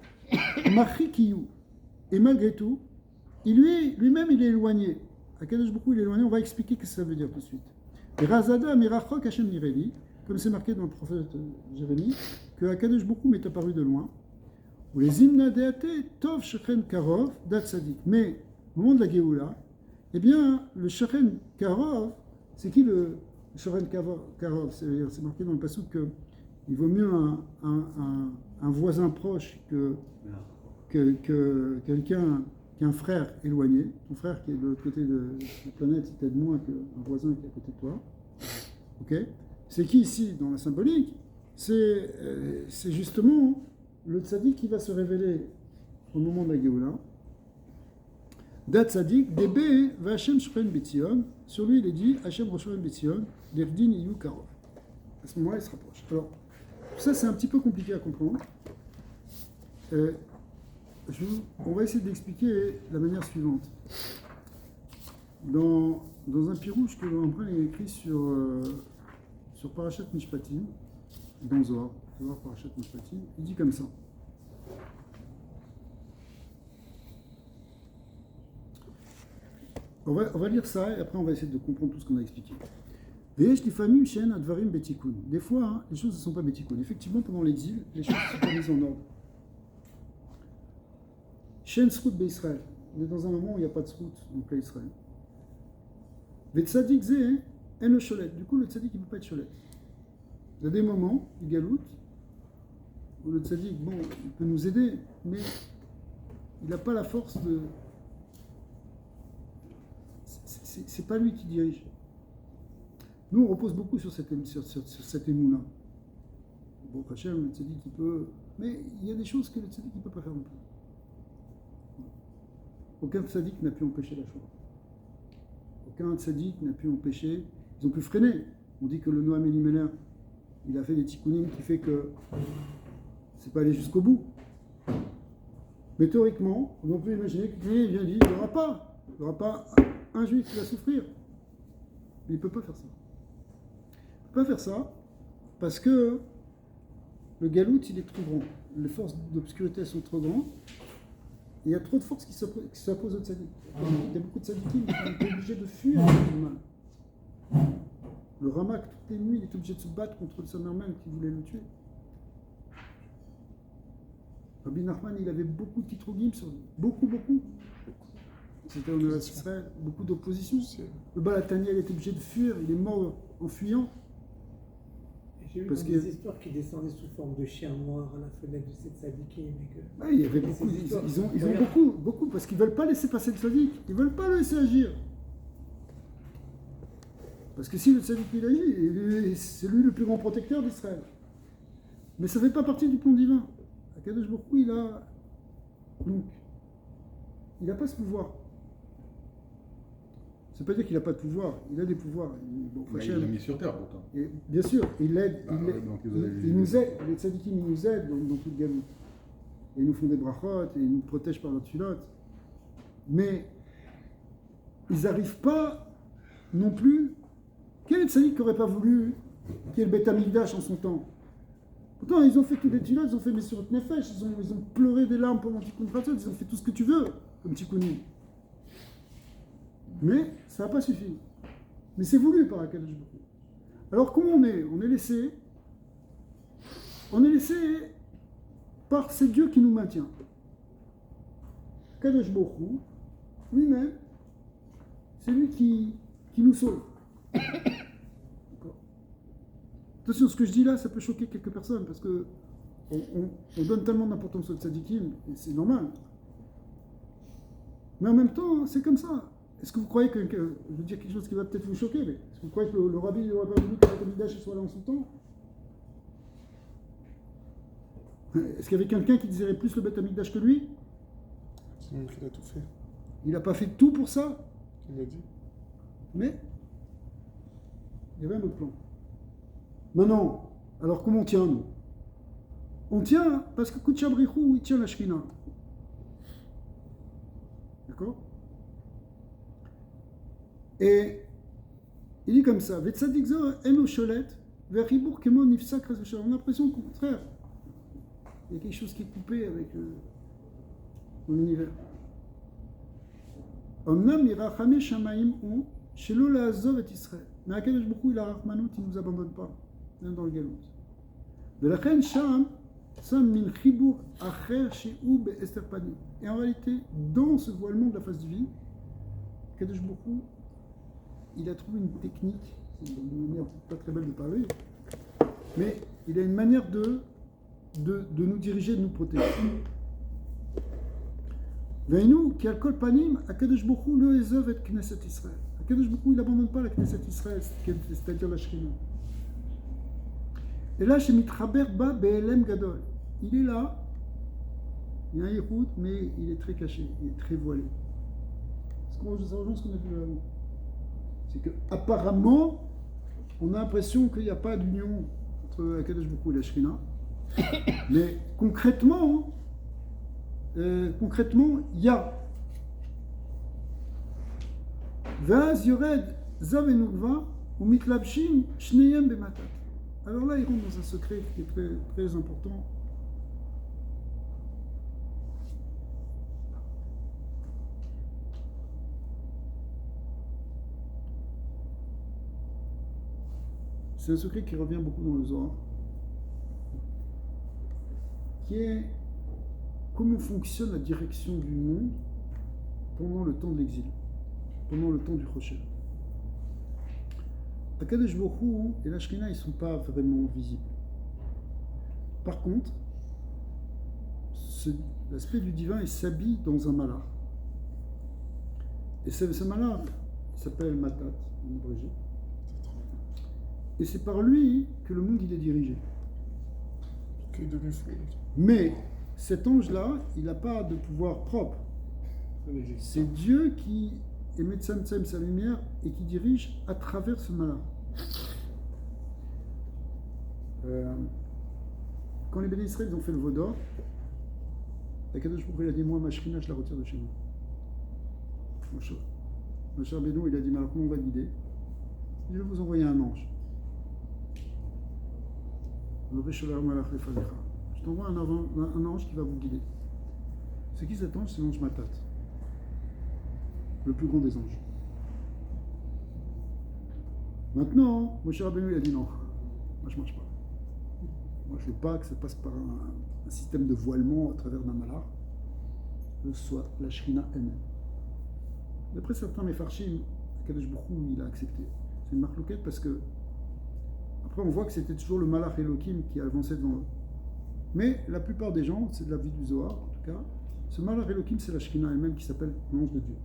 machi kiyu. Et malgré tout, lui-même, il est éloigné. Akadosh Baruch Hu, il est éloigné, on va expliquer ce que ça veut dire tout de suite. Et Razada, mirachok Hashem Yireli, comme c'est marqué dans le prophète Jérémie, que Akadosh Baruch Hu m'est apparu de loin. Ou les hymnes deate tov shechen karov dat sadik. Mais au moment de la Géoula, eh bien, le shechen karov, c'est qui le shechen karov? C'est marqué dans le passouk qu'il vaut mieux un voisin proche que quelqu'un, qu'un frère éloigné, ton frère qui est de l'autre côté de la planète, c'est peut-être moins qu'un voisin qui est à côté de toi. Ok? C'est qui ici, dans la symbolique? C'est justement le tzaddik qui va se révéler au moment de la Géoula. Dat tzaddik, debe v'Hashem shchen betzion. Sur lui, il est dit Hachem roshchen betzion, devdin iyu karov. À ce moment-là, il se rapproche. Alors, ça, c'est un petit peu compliqué à comprendre. On va essayer d'expliquer de la manière suivante. Dans un pirouche que l'Embrun a écrit sur Parashat Mishpatim, dans Zohar Parashat Mishpatim, il dit comme ça. On va lire ça et après on va essayer de comprendre tout ce qu'on a expliqué. Des fois, hein, les choses ne sont pas bétikoun. Effectivement, pendant l'exil, les choses ne sont pas mises en ordre. Shen Srout Israël. On est dans un moment où il n'y a pas de Srout, donc là Israël. Vetzadik Zeh, en Cholet. Du coup, le Tzadik, il ne peut pas être Cholet. Il y a des moments, il galoute, où le Tzadik, bon, il peut nous aider, mais il n'a pas la force de. C'est pas lui qui dirige. Nous, on repose beaucoup sur cette émouna. Bon, Hachem, le Tzadik, il peut. Mais il y a des choses que le Tzadik, il ne peut pas faire non plus. Aucun Tzadik n'a pu empêcher la Shoah. Aucun Tzadik n'a pu empêcher. Ils ont pu freiner. On dit que le Noam Elimelech, il a fait des tikkunim qui fait que c'est pas allé jusqu'au bout. Mais théoriquement, on peut imaginer que lui vient dire il n'y aura pas un juif qui va souffrir. Mais il ne peut pas faire ça. Il ne peut pas faire ça parce que le galout, il est trop grand. Les forces d'obscurité sont trop grandes. Il y a trop de forces qui s'opposent au tzaddik. Il y a beaucoup de tzaddikim qui ont été obligés de fuir le mal. Le Ramak, toutes les nuits, il est obligé de se battre contre le Samerman qui voulait le tuer. Rabbi Nachman, il avait beaucoup de kitrogim sur lui. Beaucoup. C'était en Israël, beaucoup d'opposition. Le Balatani, il était obligé de fuir, il est mort en fuyant. J'ai vu des histoires qui descendaient sous forme de chiens noirs à la fenêtre de cette tzadikim. Il y avait beaucoup, ils ont beaucoup, parce qu'ils ne veulent pas laisser passer le tzaddik, ils ne veulent pas le laisser agir. Parce que si le tzaddik il agit, c'est lui le plus grand protecteur d'Israël. Mais ça ne fait pas partie du plan divin. Akadosh Baruch Hu, il n'a pas ce pouvoir. Ça ne veut pas dire qu'il n'a pas de pouvoir, il a des pouvoirs. Il l'a mis sur terre pourtant. Et, bien sûr, il l'aide, il nous aide, les tzadikim ils nous aident dans toute galoute. Et ils nous font des brachot, et ils nous protègent par la tfilote. Mais ils n'arrivent pas non plus. Quel est le tzadik qui n'aurait pas voulu qu'il y ait le Beth Amikdash en son temps? Pourtant, ils ont fait tous les tfilotes, ils ont fait Messurot Nefesh, ils ont pleuré des larmes pendant Tikkun Chatzot, ils ont fait tout ce que tu veux, comme Tikkunim. Mais ça n'a pas suffi. Mais c'est voulu par Akadosh Baruch Hu. Alors comment on est? On est laissé par ces dieux qui nous maintient. Akadosh Baruch Hu, lui-même, c'est lui qui nous sauve. Attention, ce que je dis là, ça peut choquer quelques personnes, parce que on donne tellement d'importance aux tzadikim, et c'est normal. Mais en même temps, c'est comme ça. Est-ce que vous croyez que je veux dire quelque chose qui va peut-être vous choquer, mais est-ce que vous croyez que le rabbi n'aurait pas voulu que le Midrash soit là en son temps? Est-ce qu'il y avait quelqu'un qui désirait plus le Beth Amikdash que lui? C'est lui qui a tout fait. Il n'a pas fait tout pour ça. Il l'a dit. Mais il y avait un autre plan. Maintenant, alors comment on tient, nous? On tient parce que Kutcha Brichou, il tient la Shekhinah. D'accord? Et il dit comme ça, on a l'impression qu'au contraire, il y a quelque chose qui est coupé avec l'univers. Mais Akadosh Baruch Hu, il a Rachmanout, il ne nous abandonne pas, même dans le galout. Et en réalité, dans ce voilement de la face divine, Akadosh Baruch Hu, il a trouvé une technique, c'est une manière pas très belle de parler, mais il a une manière de de nous diriger, de nous protéger. Veinu, qui al kol panim, Akadosh Baruch Hu lo ezov et Knesset Israël. Akadosh Baruch Hu, il n'abandonne pas la Knesset Israël, c'est-à-dire la Shekhinah. Et là, chez Mitraber Ba Be'elem Gadol, il est là, il y a un Yehoud, mais il est très caché, il est très voilé. Ça rejoint ce qu'on a vu là avant. C'est qu'apparemment, on a l'impression qu'il n'y a pas d'union entre Akadosh Baruch Hu et la Shekhinah. Mais concrètement, il y a. Vaz yored zav enugva ou mitlabshin shneyem bematat. Alors là, il rentre dans un secret qui est très, très important. C'est un secret qui revient beaucoup dans le Zohar, qui est comment fonctionne la direction du monde pendant le temps de l'exil, pendant le temps du Choshen. Akadosh Baruch Hu et la Shekhinah, ils ne sont pas vraiment visibles. Par contre, l'aspect du divin, il s'habille dans un malach. Et ce malach, il s'appelle Matat, en abrégé. Et c'est par lui que le monde il est dirigé. Qui est devenu fou. Mais cet ange-là, il n'a pas de pouvoir propre. C'est Dieu qui émet Tzemtzem, sa lumière, et qui dirige à travers ce malin. Quand les Béné Israël ont fait le Vaudor, Akadosh Baruch Hu il a dit moi ma Shekhinah je la retire de chez nous. Mon cher Bénou il a dit mais alors comment on va guider? Je vais vous envoyer un ange. Je t'envoie un ange qui va vous guider. C'est qui cet ange? C'est l'ange Matat, le plus grand des anges. Maintenant, Moshe Rabbeinu il a dit non, moi je ne marche pas. Moi je ne veux pas que ça passe par un système de voilement à travers d'un malach, que ce soit la Shekhinah elle-même. D'après certains Mefarshim, Akadosh Baruch Hu il a accepté. C'est une marloquette parce que après on voit que c'était toujours le malach Elohim qui avançait devant eux. Mais la plupart des gens, c'est de la vie du Zohar en tout cas, ce malach Elohim c'est la Shekhinah elle-même qui s'appelle l'ange de Dieu.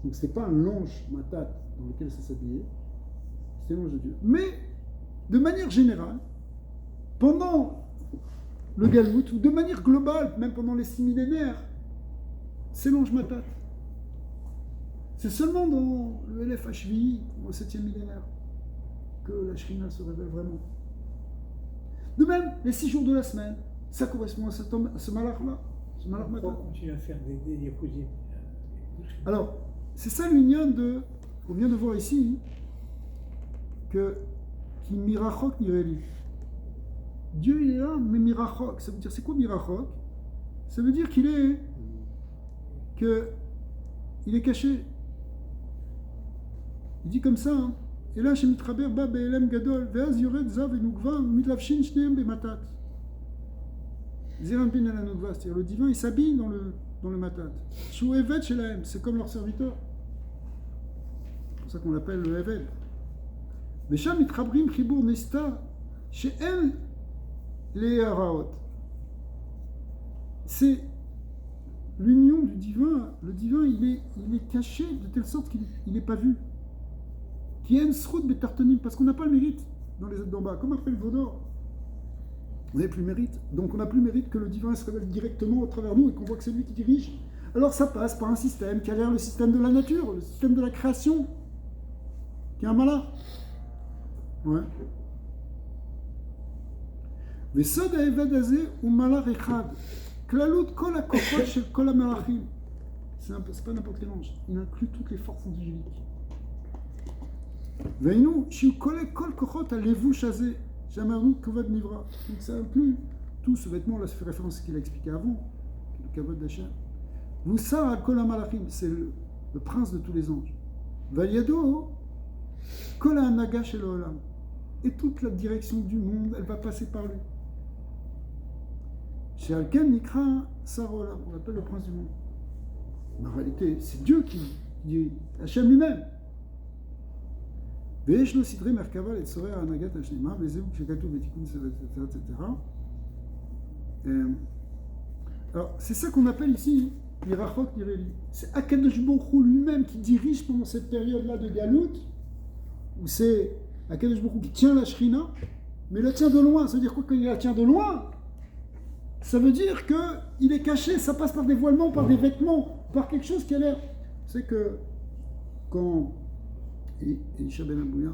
Donc ce n'est pas un ange Matat dans lequel ça s'habillait, c'est l'ange de Dieu. Mais de manière générale, pendant le Galout, ou de manière globale, même pendant les 6 millénaires, c'est l'ange Matat. C'est seulement dans le LFHVI, au 7e millénaire, que la Shekhinah se révèle vraiment. De même, les 6 jours de la semaine, ça correspond à ce malach-là, ce malach Matat. Pourquoi continue à faire des diapositives? Alors, c'est ça l'union de... On vient de voir ici que qui mirachok nireli. Dieu il est là, mais mirachok, ça veut dire c'est quoi mirachok? Ça veut dire qu'il est caché. Il dit comme ça, hein. Et là, chez Mitraber, Ba Be'elem Gadol, Ve'az Yored Zav et Nukva, Mitlavshin Shneem Bematat. Zeran Bin ala Nukva, c'est-à-dire le divin, il s'habille dans le Matat. Shu Evet Shelaem, c'est comme leur serviteur. C'est pour ça qu'on l'appelle le Eved. Vesham Mitrabrim Chibur Nesta, She'en Les Haraot. C'est l'union du divin. Le divin, il est caché de telle sorte qu'il n'est pas vu. Qui est une srout betartonim, parce qu'on n'a pas le mérite dans les aides d'en bas, comme après le Vaudor. On n'a plus le mérite, donc on n'a plus le mérite que le divin se révèle directement au travers nous et qu'on voit que c'est lui qui dirige. Alors ça passe par un système qui a l'air le système de la nature, le système de la création, qui est un malin. Ouais. Vesod ha'eved hazeh hu malach echad, klalut kol ha'kochot shel kol ha'malachim. C'est pas n'importe quel ange, il inclut toutes les forces angéliques. Veinu, shiu kolek kol kochot ha'levush hazeh, shamarnu kavod nivra. Donc ça inclut tout ce vêtement, là ça fait référence à ce qu'il a expliqué avant, le kavod d'Hachem. Voussar ha'kol ha'malachim, c'est le prince de tous les anges. Valiado, kol ha'anaga shel ha'olam. Et toute la direction du monde, elle va passer par lui. Chez Alken Nikra Sarolam, on l'appelle le prince du monde. Mais en réalité, c'est Dieu qui dit, Hachem lui-même. Ve'esh lo sidre merkava et tsoreh ha'anagat ha'shnema, ve'zehu kshekatu betikun etc. Alors, c'est ça qu'on appelle ici Mirachot Nireli. C'est Akadosh Baruch Hu lui-même qui dirige pendant cette période-là de Galout, où c'est Akadosh Baruch Hu qui tient la Shrina, mais il la tient de loin. Ça veut dire quoi quand il la tient de loin? Ça veut dire qu'il est caché, ça passe par des voilements, par des vêtements, par quelque chose qui a l'air. C'est que quand Elisha Ben Abouya,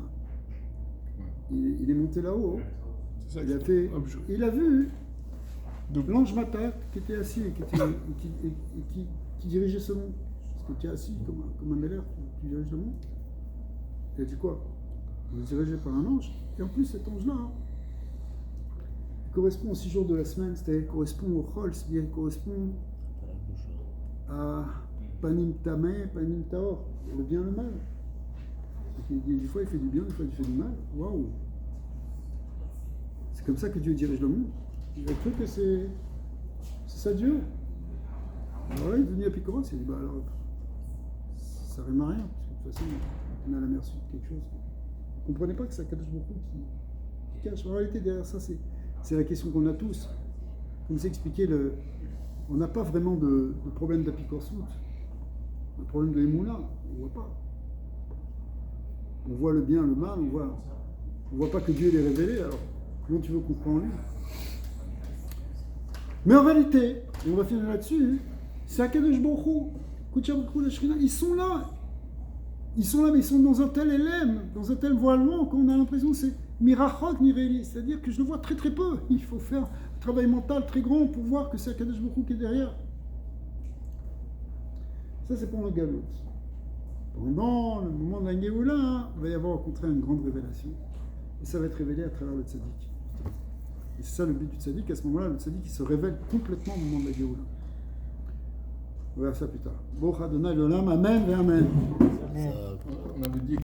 il est monté là-haut, C'est ça il qui- il a vu De- l'ange Matat qui était assis et qui dirigeait ce monde. Parce que tu es assis comme un Meller, tu diriges le monde. Il a dit quoi? On est dirigé par un ange. Et en plus, cet ange-là, il correspond aux 6 jours de la semaine, c'est-à-dire il correspond au Chol, c'est-à-dire il correspond à Panim Tameh, Panim Taor, le bien et le mal. Des fois il fait du bien, des fois il fait du mal. Waouh! C'est comme ça que Dieu dirige le monde. Il a cru que c'est ça Dieu. Alors là, il est venu à Picoros, il a dit, bah alors, ça rime à rien, parce que de toute façon, on a la merci de quelque chose. Vous ne comprenez pas que ça cache beaucoup qui cache. En réalité, derrière ça, c'est la question qu'on a tous. Comme c'est expliqué, on n'a pas vraiment de problème d'apicorsout. Un problème de émoula, on ne voit pas. On voit le bien, le mal, on voit pas que Dieu l'ait révélé, alors comment tu veux qu'on croie en lui? Mais en réalité, et on va finir là-dessus, c'est Akadosh Baruch Hu, Kodesh Baruch Hu, la Shrina, ils sont là, mais ils sont dans un tel élème, dans un tel voilement qu'on a l'impression que c'est Mirachot Nireli, c'est-à-dire que je le vois très très peu. Il faut faire un travail mental très grand pour voir que c'est Akadosh Baruch Hu qui est derrière. Ça c'est pour le Galout. Pendant le moment de la Géoula, il va y avoir au contraire une grande révélation. Et ça va être révélé à travers le tzaddik. Et c'est ça le but du tzaddik. À ce moment-là, le tzaddik il se révèle complètement au moment de la Géoula. On verra ça plus tard. Baruch Adonai l'olam, amen et amen. On avait dit